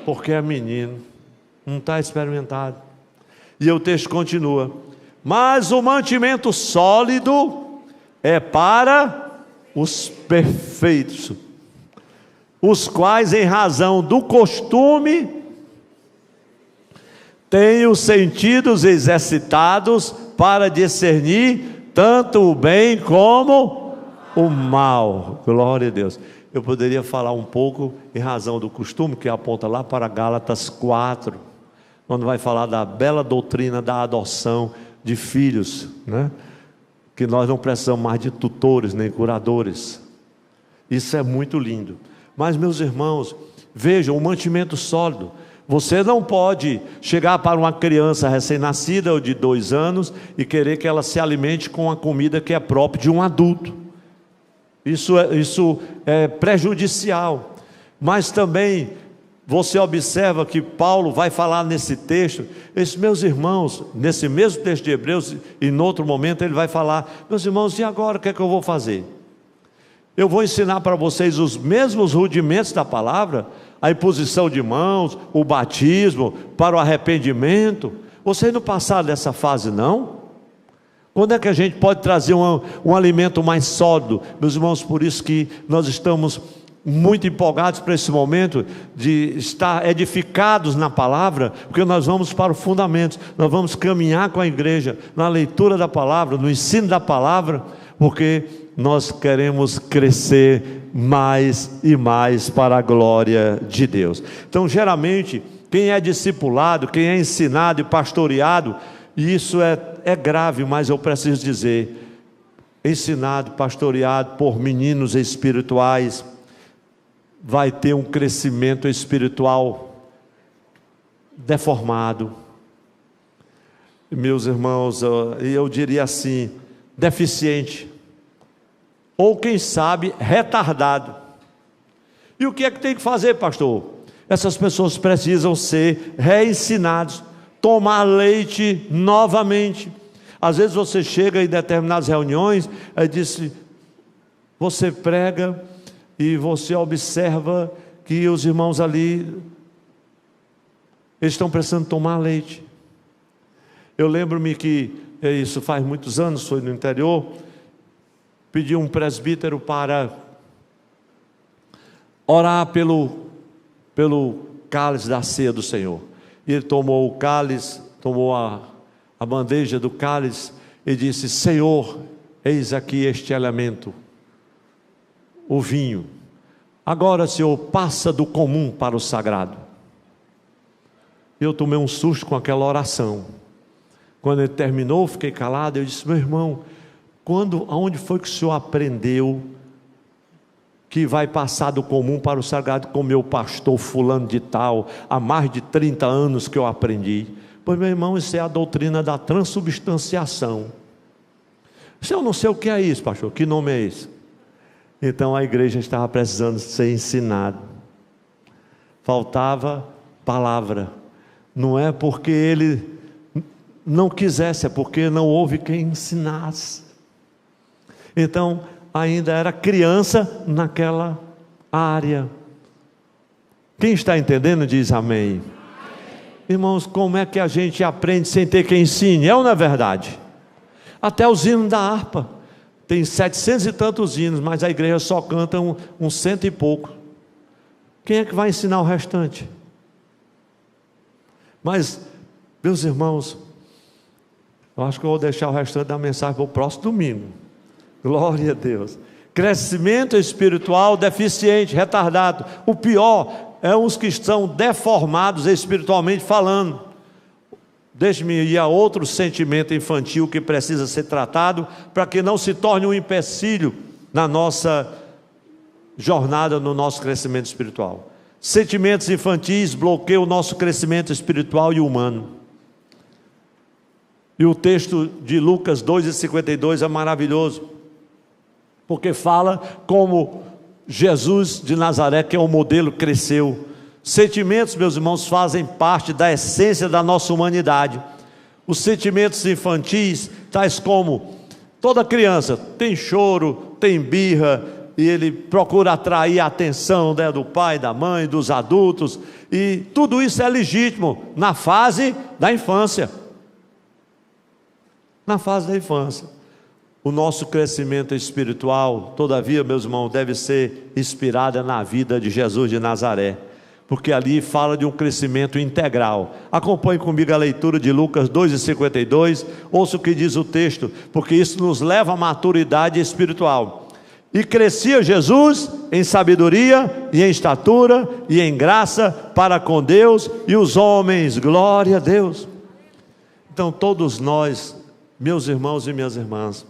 Porque é menino, não está experimentado. E o texto continua: mas o mantimento sólido é para os perfeitos, os quais, em razão do costume, têm os sentidos exercitados para discernir tanto o bem como o mal. Glória a Deus. Eu poderia falar um pouco em razão do costume, que aponta lá para Gálatas 4, quando vai falar da bela doutrina da adoção de filhos, né? Que nós não precisamos mais de tutores nem curadores. Isso é muito lindo. Mas, meus irmãos, vejam, o mantimento sólido. Você não pode chegar para uma criança recém-nascida ou de 2 anos e querer que ela se alimente com a comida que é própria de um adulto. Isso é prejudicial. Mas também você observa que Paulo vai falar nesse texto, esses meus irmãos, nesse mesmo texto de Hebreus, e em outro momento ele vai falar, meus irmãos, e agora o que é que eu vou fazer? Eu vou ensinar para vocês os mesmos rudimentos da palavra, a imposição de mãos, o batismo, para o arrependimento. Vocês não passaram dessa fase, não? Quando é que a gente pode trazer um alimento mais sólido? Meus irmãos, por isso que nós estamos muito empolgados para esse momento de estar edificados na palavra, porque nós vamos para o fundamento, nós vamos caminhar com a igreja na leitura da palavra, no ensino da palavra, porque nós queremos crescer mais e mais para a glória de Deus. Então, geralmente, quem é discipulado, quem é ensinado e pastoreado, e isso é grave, mas eu preciso dizer, ensinado, pastoreado por meninos espirituais, vai ter um crescimento espiritual deformado. Meus irmãos, eu diria assim, deficiente, ou quem sabe retardado. E o que é que tem que fazer, pastor? Essas pessoas precisam ser reensinados, tomar leite novamente. Às vezes você chega em determinadas reuniões, você prega e você observa que os irmãos ali, eles estão precisando tomar leite. Eu lembro-me que, isso faz muitos anos, foi no interior, pedi um presbítero para orar pelo cálice da ceia do Senhor. E ele tomou o cálice, tomou a bandeja do cálice e disse: Senhor, eis aqui este elemento, o vinho. Agora, Senhor, passa do comum para o sagrado. Eu tomei um susto com aquela oração. Quando ele terminou, fiquei calado. Eu disse: meu irmão, aonde foi que o senhor aprendeu que vai passar do comum para o sagrado com meu pastor fulano de tal? Há mais de 30 anos que eu aprendi. Pois, meu irmão, isso é a doutrina da transubstanciação. Se eu não sei o que é isso, pastor, que nome é esse? Então a igreja estava precisando ser ensinada. Faltava palavra. Não é porque ele não quisesse, é porque não houve quem ensinasse. Então ainda era criança naquela área. Quem está entendendo diz amém. Irmãos, como é que a gente aprende sem ter quem ensine? É ou não é verdade? Até os hinos da harpa, tem 700 e tantos hinos, mas a igreja só canta uns 100 e pouco. Quem é que vai ensinar o restante? Mas, meus irmãos, eu acho que eu vou deixar o restante da mensagem para o próximo domingo. Glória a Deus. Crescimento espiritual deficiente, retardado. O pior é os que estão deformados espiritualmente falando. Deixe-me ir a outro sentimento infantil que precisa ser tratado, para que não se torne um empecilho na nossa jornada, no nosso crescimento espiritual. Sentimentos infantis bloqueiam o nosso crescimento espiritual e humano. E o texto de Lucas 2,52 é maravilhoso, porque fala como Jesus de Nazaré, que é o modelo, cresceu. Sentimentos, meus irmãos, fazem parte da essência da nossa humanidade. Os sentimentos infantis, tais como toda criança tem choro, tem birra, e ele procura atrair a atenção, né, do pai, da mãe, dos adultos, e tudo isso é legítimo na fase da infância. Na fase da infância. O nosso crescimento espiritual, todavia, meus irmãos, deve ser inspirada na vida de Jesus de Nazaré, porque ali fala de um crescimento integral. Acompanhe comigo a leitura de Lucas 2:52, ouça o que diz o texto, porque isso nos leva à maturidade espiritual. E crescia Jesus em sabedoria e em estatura e em graça para com Deus e os homens, glória a Deus. Então todos nós, meus irmãos e minhas irmãs,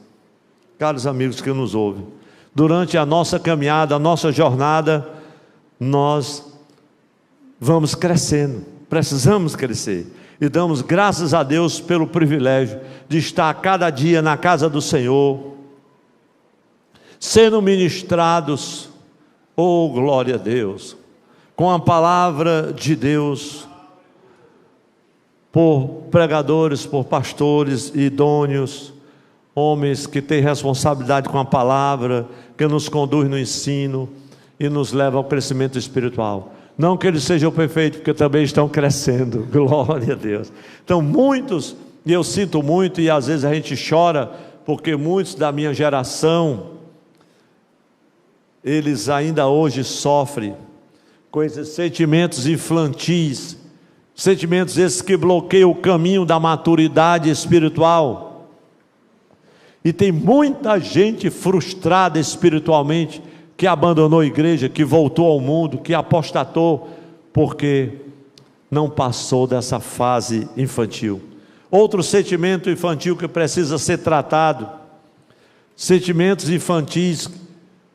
caros amigos que nos ouvem, durante a nossa caminhada, a nossa jornada, nós vamos crescendo, precisamos crescer, e damos graças a Deus pelo privilégio de estar cada dia na casa do Senhor, sendo ministrados, oh glória a Deus, com a palavra de Deus, por pregadores, por pastores idôneos, homens que têm responsabilidade com a palavra, que nos conduz no ensino e nos leva ao crescimento espiritual. Não que eles sejam perfeitos, porque também estão crescendo, glória a Deus. Então muitos, e eu sinto muito, e às vezes a gente chora, porque muitos da minha geração, eles ainda hoje sofrem com esses sentimentos infantis, sentimentos esses que bloqueiam o caminho da maturidade espiritual. E tem muita gente frustrada espiritualmente, que abandonou a igreja, que voltou ao mundo, que apostatou, porque não passou dessa fase infantil. Outro sentimento infantil que precisa ser tratado, sentimentos infantis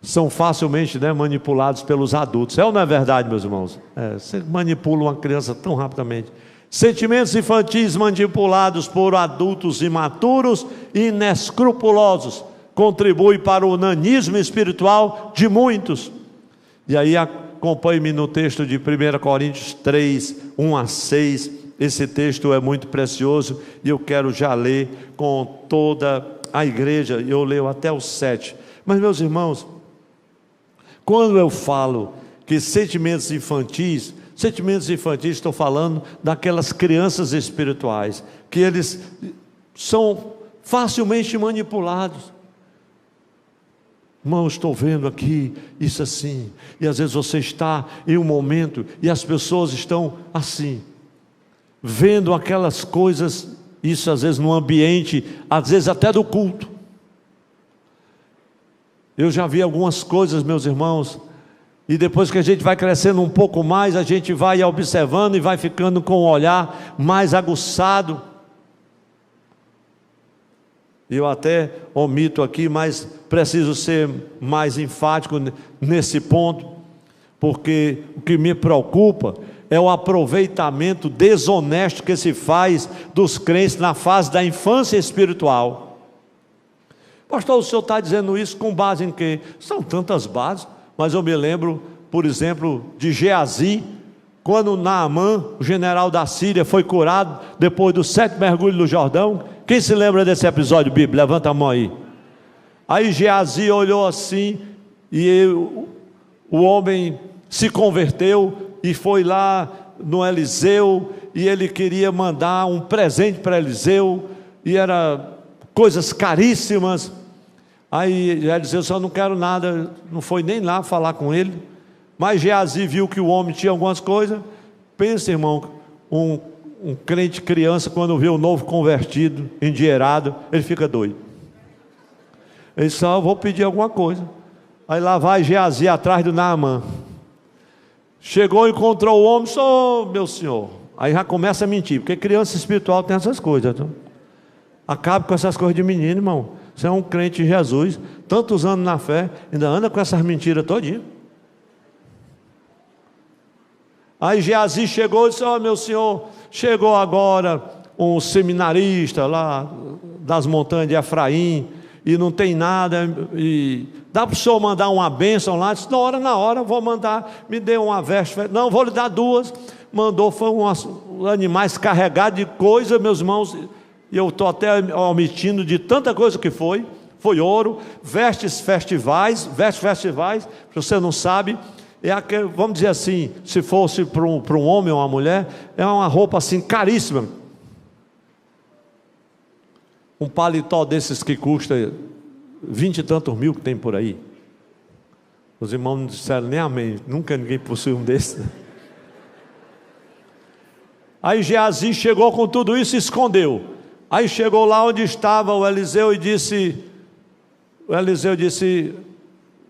são facilmente manipulados pelos adultos. É ou não é verdade, meus irmãos? Você manipula uma criança tão rapidamente. Sentimentos infantis manipulados por adultos imaturos e inescrupulosos contribui para o nanismo espiritual de muitos. E aí acompanhe-me no texto de 1 Coríntios 3, 1-6, esse texto é muito precioso, e eu quero já ler com toda a igreja, eu leio até o 7, mas meus irmãos, quando eu falo que sentimentos infantis, estou falando daquelas crianças espirituais, que eles são facilmente manipulados. Irmão, estou vendo aqui isso assim, e às vezes você está em um momento, e as pessoas estão assim, vendo aquelas coisas, isso às vezes no ambiente, às vezes até do culto. Eu já vi algumas coisas, meus irmãos, e depois que a gente vai crescendo um pouco mais, a gente vai observando e vai ficando com o olhar mais aguçado. Eu até omito aqui, mas preciso ser mais enfático nesse ponto, porque o que me preocupa é o aproveitamento desonesto que se faz dos crentes na fase da infância espiritual. Pastor, o senhor está dizendo isso com base em quê? São tantas bases, mas eu me lembro, por exemplo, de Geazi, quando Naamã, o general da Síria, foi curado depois dos 7 mergulhos do Jordão. Quem se lembra desse episódio bíblico? Levanta a mão aí. Aí Geazi olhou assim, e o homem se converteu, e foi lá no Eliseu, e ele queria mandar um presente para Eliseu, e era coisas caríssimas. Aí Eliseu disse: eu não quero nada, não foi nem lá falar com ele. Mas Geazi viu que o homem tinha algumas coisas. Pensa, irmão, um crente criança, quando vê o novo convertido, endinheirado, ele fica doido. Ele disse: eu vou pedir alguma coisa. Aí lá vai Geazi atrás do Naamã. Chegou, encontrou o homem, só meu senhor. Aí já começa a mentir, porque criança espiritual tem essas coisas. Então, acabe com essas coisas de menino, irmão. Você é um crente em Jesus, tantos anos na fé, ainda anda com essas mentiras todinha. Aí Geazi chegou e disse: meu senhor, chegou agora um seminarista lá das montanhas de Efraim, e não tem nada, e dá para o senhor mandar uma bênção lá? Disse: na hora, vou mandar, me dê uma veste, não, vou lhe dar 2, mandou, foi uns animais carregados de coisa, meus irmãos, e eu estou até omitindo de tanta coisa que foi ouro, vestes festivais, você não sabe, vamos dizer assim, se fosse para um homem ou uma mulher, é uma roupa assim caríssima, um paletó desses que custa 20 e tantos mil que tem por aí. Os irmãos não disseram nem amém. Nunca ninguém possui um desses. Aí Geazi chegou com tudo isso e escondeu. Aí chegou lá onde estava o Eliseu e disse... O Eliseu disse: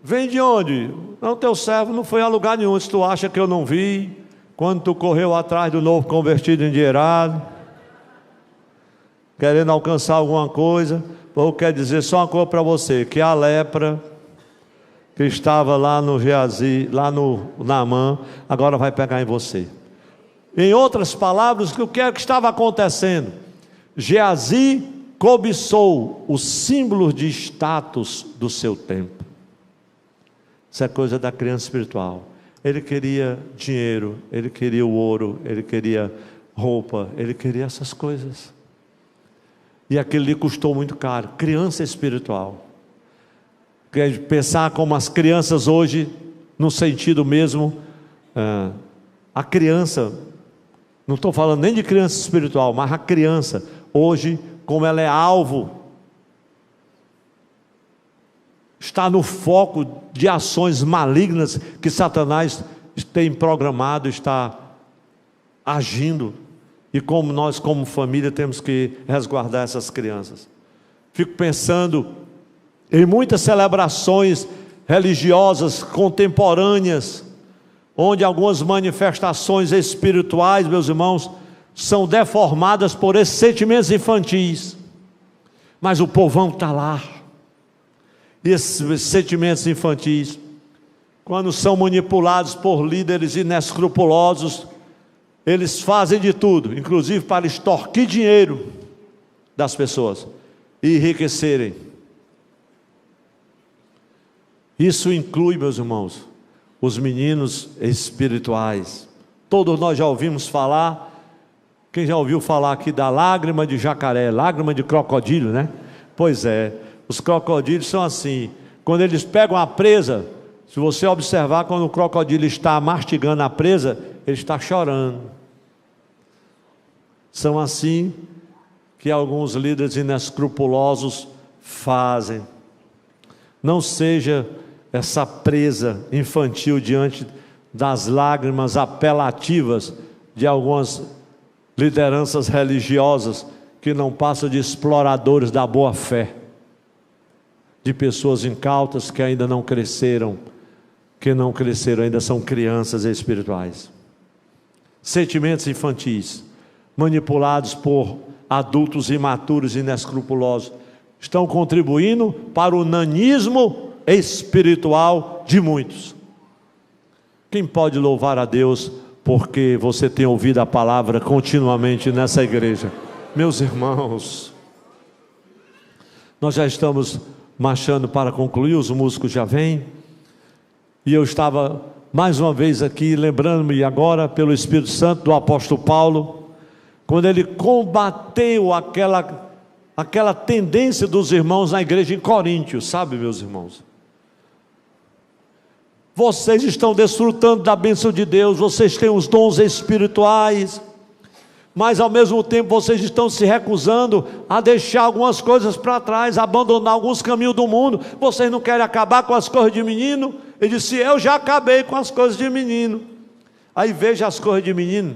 vem de onde? Não, teu servo não foi a lugar nenhum. Se tu acha que eu não vi, quando tu correu atrás do novo convertido endinheirado, querendo alcançar alguma coisa, eu quero dizer só uma coisa para você, que a lepra que estava lá no Geazi, lá no Naamã, agora vai pegar em você. Em outras palavras, o que é que estava acontecendo? Geazi cobiçou os símbolos de status do seu tempo. Isso é coisa da criança espiritual. Ele queria dinheiro, ele queria o ouro, ele queria roupa, ele queria essas coisas. E aquilo lhe custou muito caro. Criança espiritual. Quer pensar como as crianças hoje, no sentido mesmo, a criança, não estou falando nem de criança espiritual, mas a criança, hoje, como ela é alvo, está no foco de ações malignas que Satanás tem programado, está agindo, e como nós como família temos que resguardar essas crianças. Fico pensando em muitas celebrações religiosas contemporâneas, onde algumas manifestações espirituais, meus irmãos, são deformadas por esses sentimentos infantis, mas o povão está lá. E esses sentimentos infantis, quando são manipulados por líderes inescrupulosos, eles fazem de tudo, inclusive para extorquir dinheiro das pessoas e enriquecerem. Isso inclui, meus irmãos, os meninos espirituais. Todos nós já ouvimos falar. Quem já ouviu falar aqui da lágrima de jacaré, lágrima de crocodilo, né? Pois é, os crocodilos são assim, quando eles pegam a presa, se você observar, quando o crocodilo está mastigando a presa, ele está chorando. São assim que alguns líderes inescrupulosos fazem. Não seja essa presa infantil diante das lágrimas apelativas de algumas lideranças religiosas que não passam de exploradores da boa fé, de pessoas incautas que ainda não cresceram, ainda são crianças espirituais. Sentimentos infantis, manipulados por adultos imaturos e inescrupulosos, estão contribuindo para o nanismo espiritual de muitos. Quem pode louvar a Deus porque você tem ouvido a palavra continuamente nessa igreja? Meus irmãos, nós já estamos marchando para concluir, os músicos já vêm, e eu estava mais uma vez aqui, lembrando-me agora pelo Espírito Santo do apóstolo Paulo, quando ele combateu aquela tendência dos irmãos na igreja em Coríntios, sabe, meus irmãos? Vocês estão desfrutando da bênção de Deus, vocês têm os dons espirituais, mas ao mesmo tempo vocês estão se recusando a deixar algumas coisas para trás, a abandonar alguns caminhos do mundo. Vocês não querem acabar com as coisas de menino? Ele disse: eu já acabei com as coisas de menino. Aí veja as coisas de menino,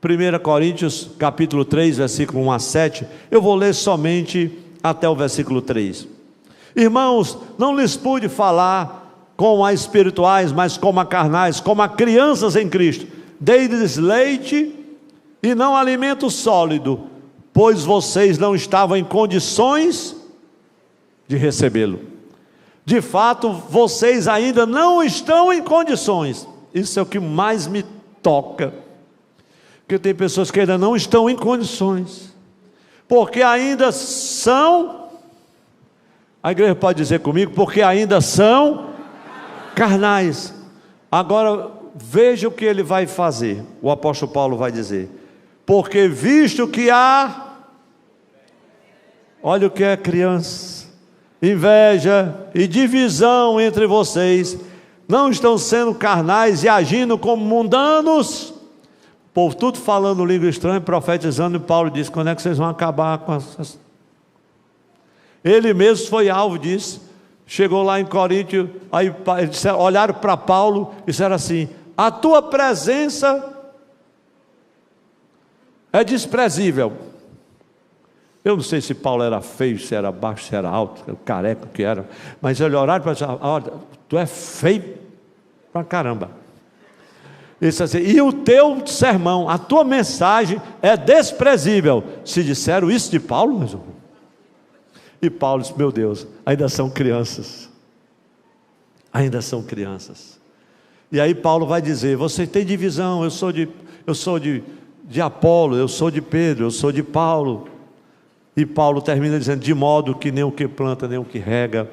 1 Coríntios capítulo 3, versículo 1 a 7, eu vou ler somente até o versículo 3. Irmãos, não lhes pude falar como a espirituais, mas como a carnais, como a crianças em Cristo. Dei-lhes leite e não alimento sólido, pois vocês não estavam em condições de recebê-lo. De fato, vocês ainda não estão em condições. Isso é o que mais me toca, porque tem pessoas que ainda não estão em condições, porque ainda são, a igreja pode dizer comigo, porque ainda são carnais. Agora veja o que ele vai fazer. O apóstolo Paulo vai dizer: porque visto que há, olha o que é criança, inveja e divisão entre vocês, não estão sendo carnais e agindo como mundanos? O povo tudo falando língua estranha, profetizando, e Paulo diz: quando é que vocês vão acabar com essas? Ele mesmo foi alvo disso. Chegou lá em Coríntio, aí olharam para Paulo e disseram assim: a tua presença é desprezível. Eu não sei se Paulo era feio, se era baixo, se era alto, careca, o que era, mas eles olharam para dizer: olha, tu é feio pra caramba. Isso assim, e o teu sermão, a tua mensagem é desprezível. Se disseram isso de Paulo, meus irmãos. E Paulo disse: meu Deus, ainda são crianças. Ainda são crianças. E aí Paulo vai dizer: você tem divisão, eu sou de Apolo, eu sou de Pedro, eu sou de Paulo. E Paulo termina dizendo: de modo que nem o que planta, nem o que rega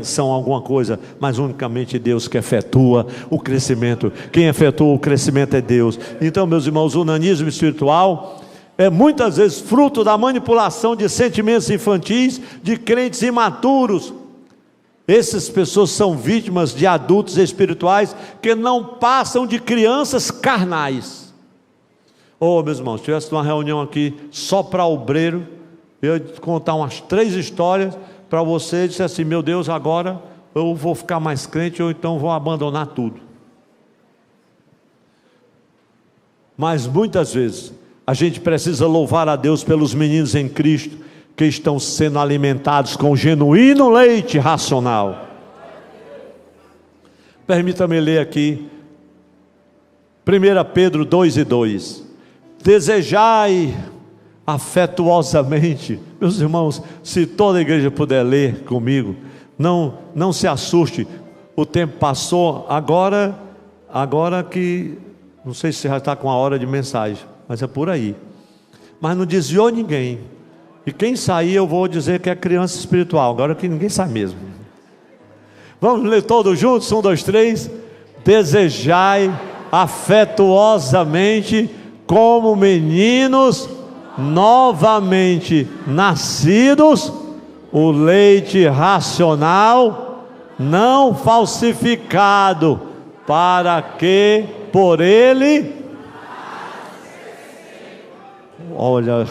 são alguma coisa, mas unicamente Deus que efetua o crescimento. Quem efetua o crescimento é Deus. Então, meus irmãos, o nanismo espiritual é muitas vezes fruto da manipulação de sentimentos infantis de crentes imaturos. Essas pessoas são vítimas de adultos espirituais que não passam de crianças carnais. Meus irmãos, se tivesse uma reunião aqui só para obreiro, eu ia contar umas 3 histórias para você e disse assim: meu Deus, agora eu vou ficar mais crente, ou então vou abandonar tudo. Mas muitas vezes a gente precisa louvar a Deus pelos meninos em Cristo que estão sendo alimentados com genuíno leite racional. Permita-me ler aqui 1 Pedro 2:2. Desejai afetuosamente, meus irmãos, se toda a igreja puder ler comigo, não se assuste, o tempo passou, agora que, não sei se já está com a hora de mensagem, mas é por aí, mas não desviou ninguém, e quem sair eu vou dizer que é criança espiritual, agora que ninguém sai mesmo. Vamos ler todos juntos, 1, 2, 3, desejai afetuosamente como meninos novamente nascidos, o leite racional não falsificado, para que por ele, olha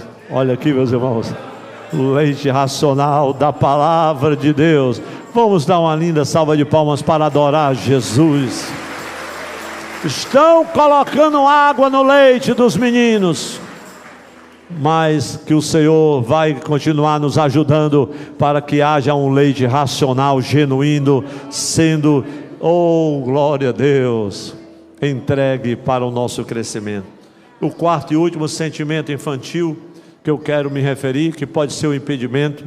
aqui, meus irmãos, o leite racional da palavra de Deus. Vamos dar uma linda salva de palmas para adorar Jesus. Estão colocando água no leite dos meninos, mas que o Senhor vai continuar nos ajudando para que haja um leite racional, genuíno, sendo, glória a Deus, entregue para o nosso crescimento. O quarto e último sentimento infantil que eu quero me referir, que pode ser o impedimento.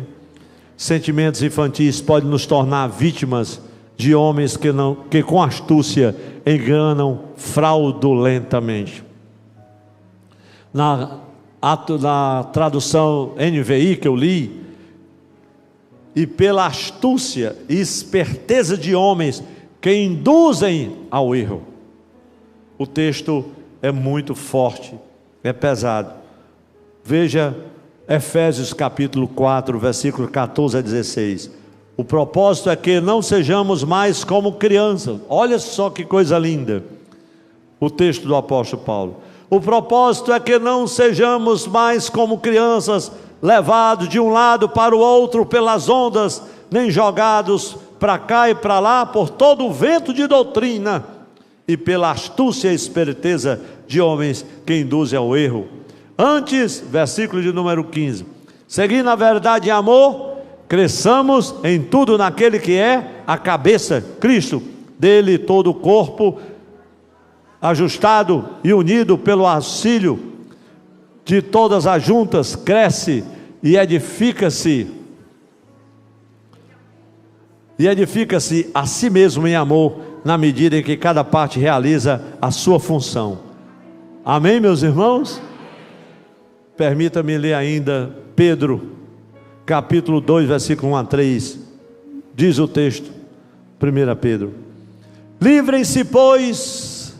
Sentimentos infantis podem nos tornar vítimas de homens que com astúcia enganam fraudulentamente. Na tradução NVI que eu li, e pela astúcia e esperteza de homens que induzem ao erro. O texto é muito forte, é pesado. Veja Efésios capítulo 4, versículo 14 a 16. O propósito é que não sejamos mais como crianças. Olha só que coisa linda, o texto do apóstolo Paulo. O propósito é que não sejamos mais como crianças, levados de um lado para o outro pelas ondas, nem jogados para cá e para lá por todo o vento de doutrina, e pela astúcia e esperteza de homens que induzem ao erro. Antes, versículo de número 15, seguindo a verdade em amor, cresçamos em tudo naquele que é a cabeça, Cristo. Dele todo o corpo, ajustado e unido pelo auxílio de todas as juntas, cresce e edifica-se a si mesmo em amor, na medida em que cada parte realiza a sua função. Amém, meus irmãos? Permita-me ler ainda Pedro capítulo 2, versículo 1 a 3, diz o texto, 1 Pedro: livrem-se, pois,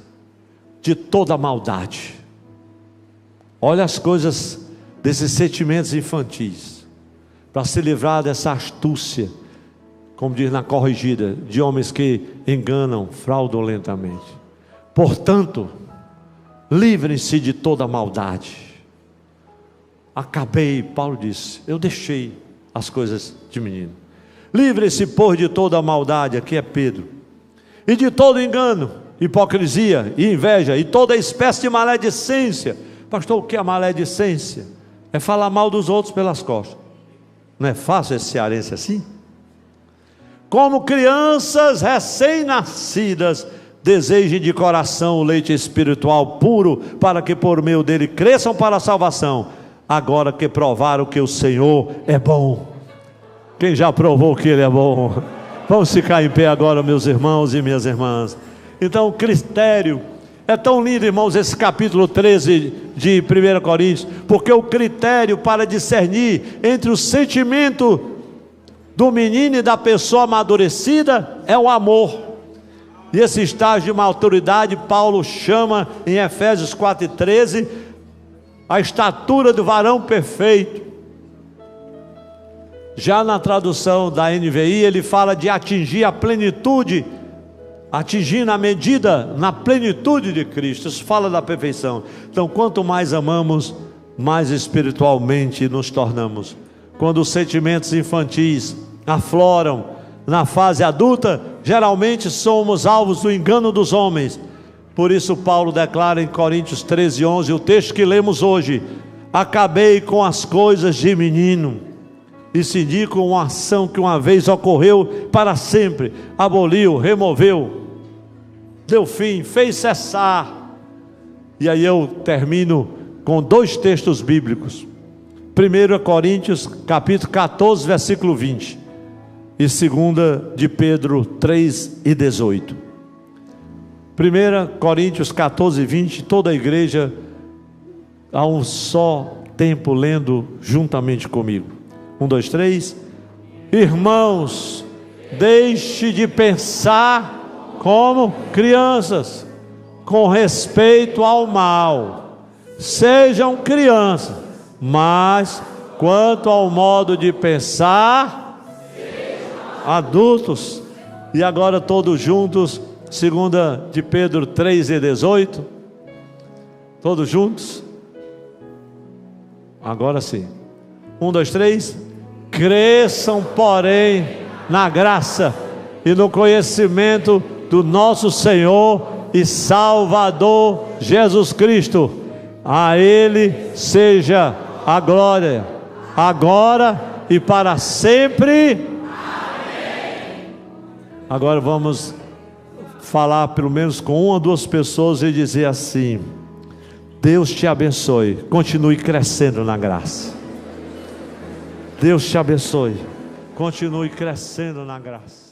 de toda maldade. Olha as coisas desses sentimentos infantis, para se livrar dessa astúcia, como diz na corrigida, de homens que enganam fraudulentamente. Portanto, livrem-se de toda maldade. Acabei, Paulo disse, eu deixei as coisas de menino. Livre-se, pois, de toda a maldade, aqui é Pedro, e de todo engano, hipocrisia e inveja, e toda espécie de maledicência. Pastor, o que é maledicência? É falar mal dos outros pelas costas. Não é fácil esse cearense assim? Como crianças recém-nascidas, desejem de coração o leite espiritual puro, para que por meio dele cresçam para a salvação, agora que provaram que o Senhor é bom. Quem já provou que Ele é bom? Vamos ficar em pé agora, meus irmãos e minhas irmãs. Então, o critério, é tão lindo, irmãos, esse capítulo 13 de 1 Coríntios, porque o critério para discernir entre o sentimento do menino e da pessoa amadurecida é o amor. E esse estágio de maturidade, Paulo chama em Efésios 4:13, a estatura do varão perfeito. Já na tradução da NVI, ele fala de atingir a plenitude, atingir na medida, na plenitude de Cristo. Isso fala da perfeição. Então, quanto mais amamos, mais espiritualmente nos tornamos. Quando os sentimentos infantis afloram na fase adulta, geralmente somos alvos do engano dos homens. Por isso Paulo declara em Coríntios 13:11, o texto que lemos hoje: acabei com as coisas de menino. Isso indica uma ação que uma vez ocorreu para sempre, aboliu, removeu, deu fim, fez cessar. E aí eu termino com dois textos bíblicos. 1 Coríntios capítulo 14, versículo 20, e 2 de Pedro 3:18. 1 Coríntios 14, 20, toda a igreja a um só tempo lendo juntamente comigo. 1, 2, 3. Irmãos, deixe de pensar como crianças, com respeito ao mal. Sejam crianças, mas quanto ao modo de pensar, adultos. E agora todos juntos, 2 de Pedro 3:18. Todos juntos. Agora sim. 1, 2, 3. Cresçam, porém, na graça e no conhecimento do nosso Senhor e Salvador Jesus Cristo. A Ele seja a glória, agora e para sempre. Amém. Agora vamos falar pelo menos com uma ou duas pessoas e dizer assim: Deus te abençoe, continue crescendo na graça. Deus te abençoe, continue crescendo na graça.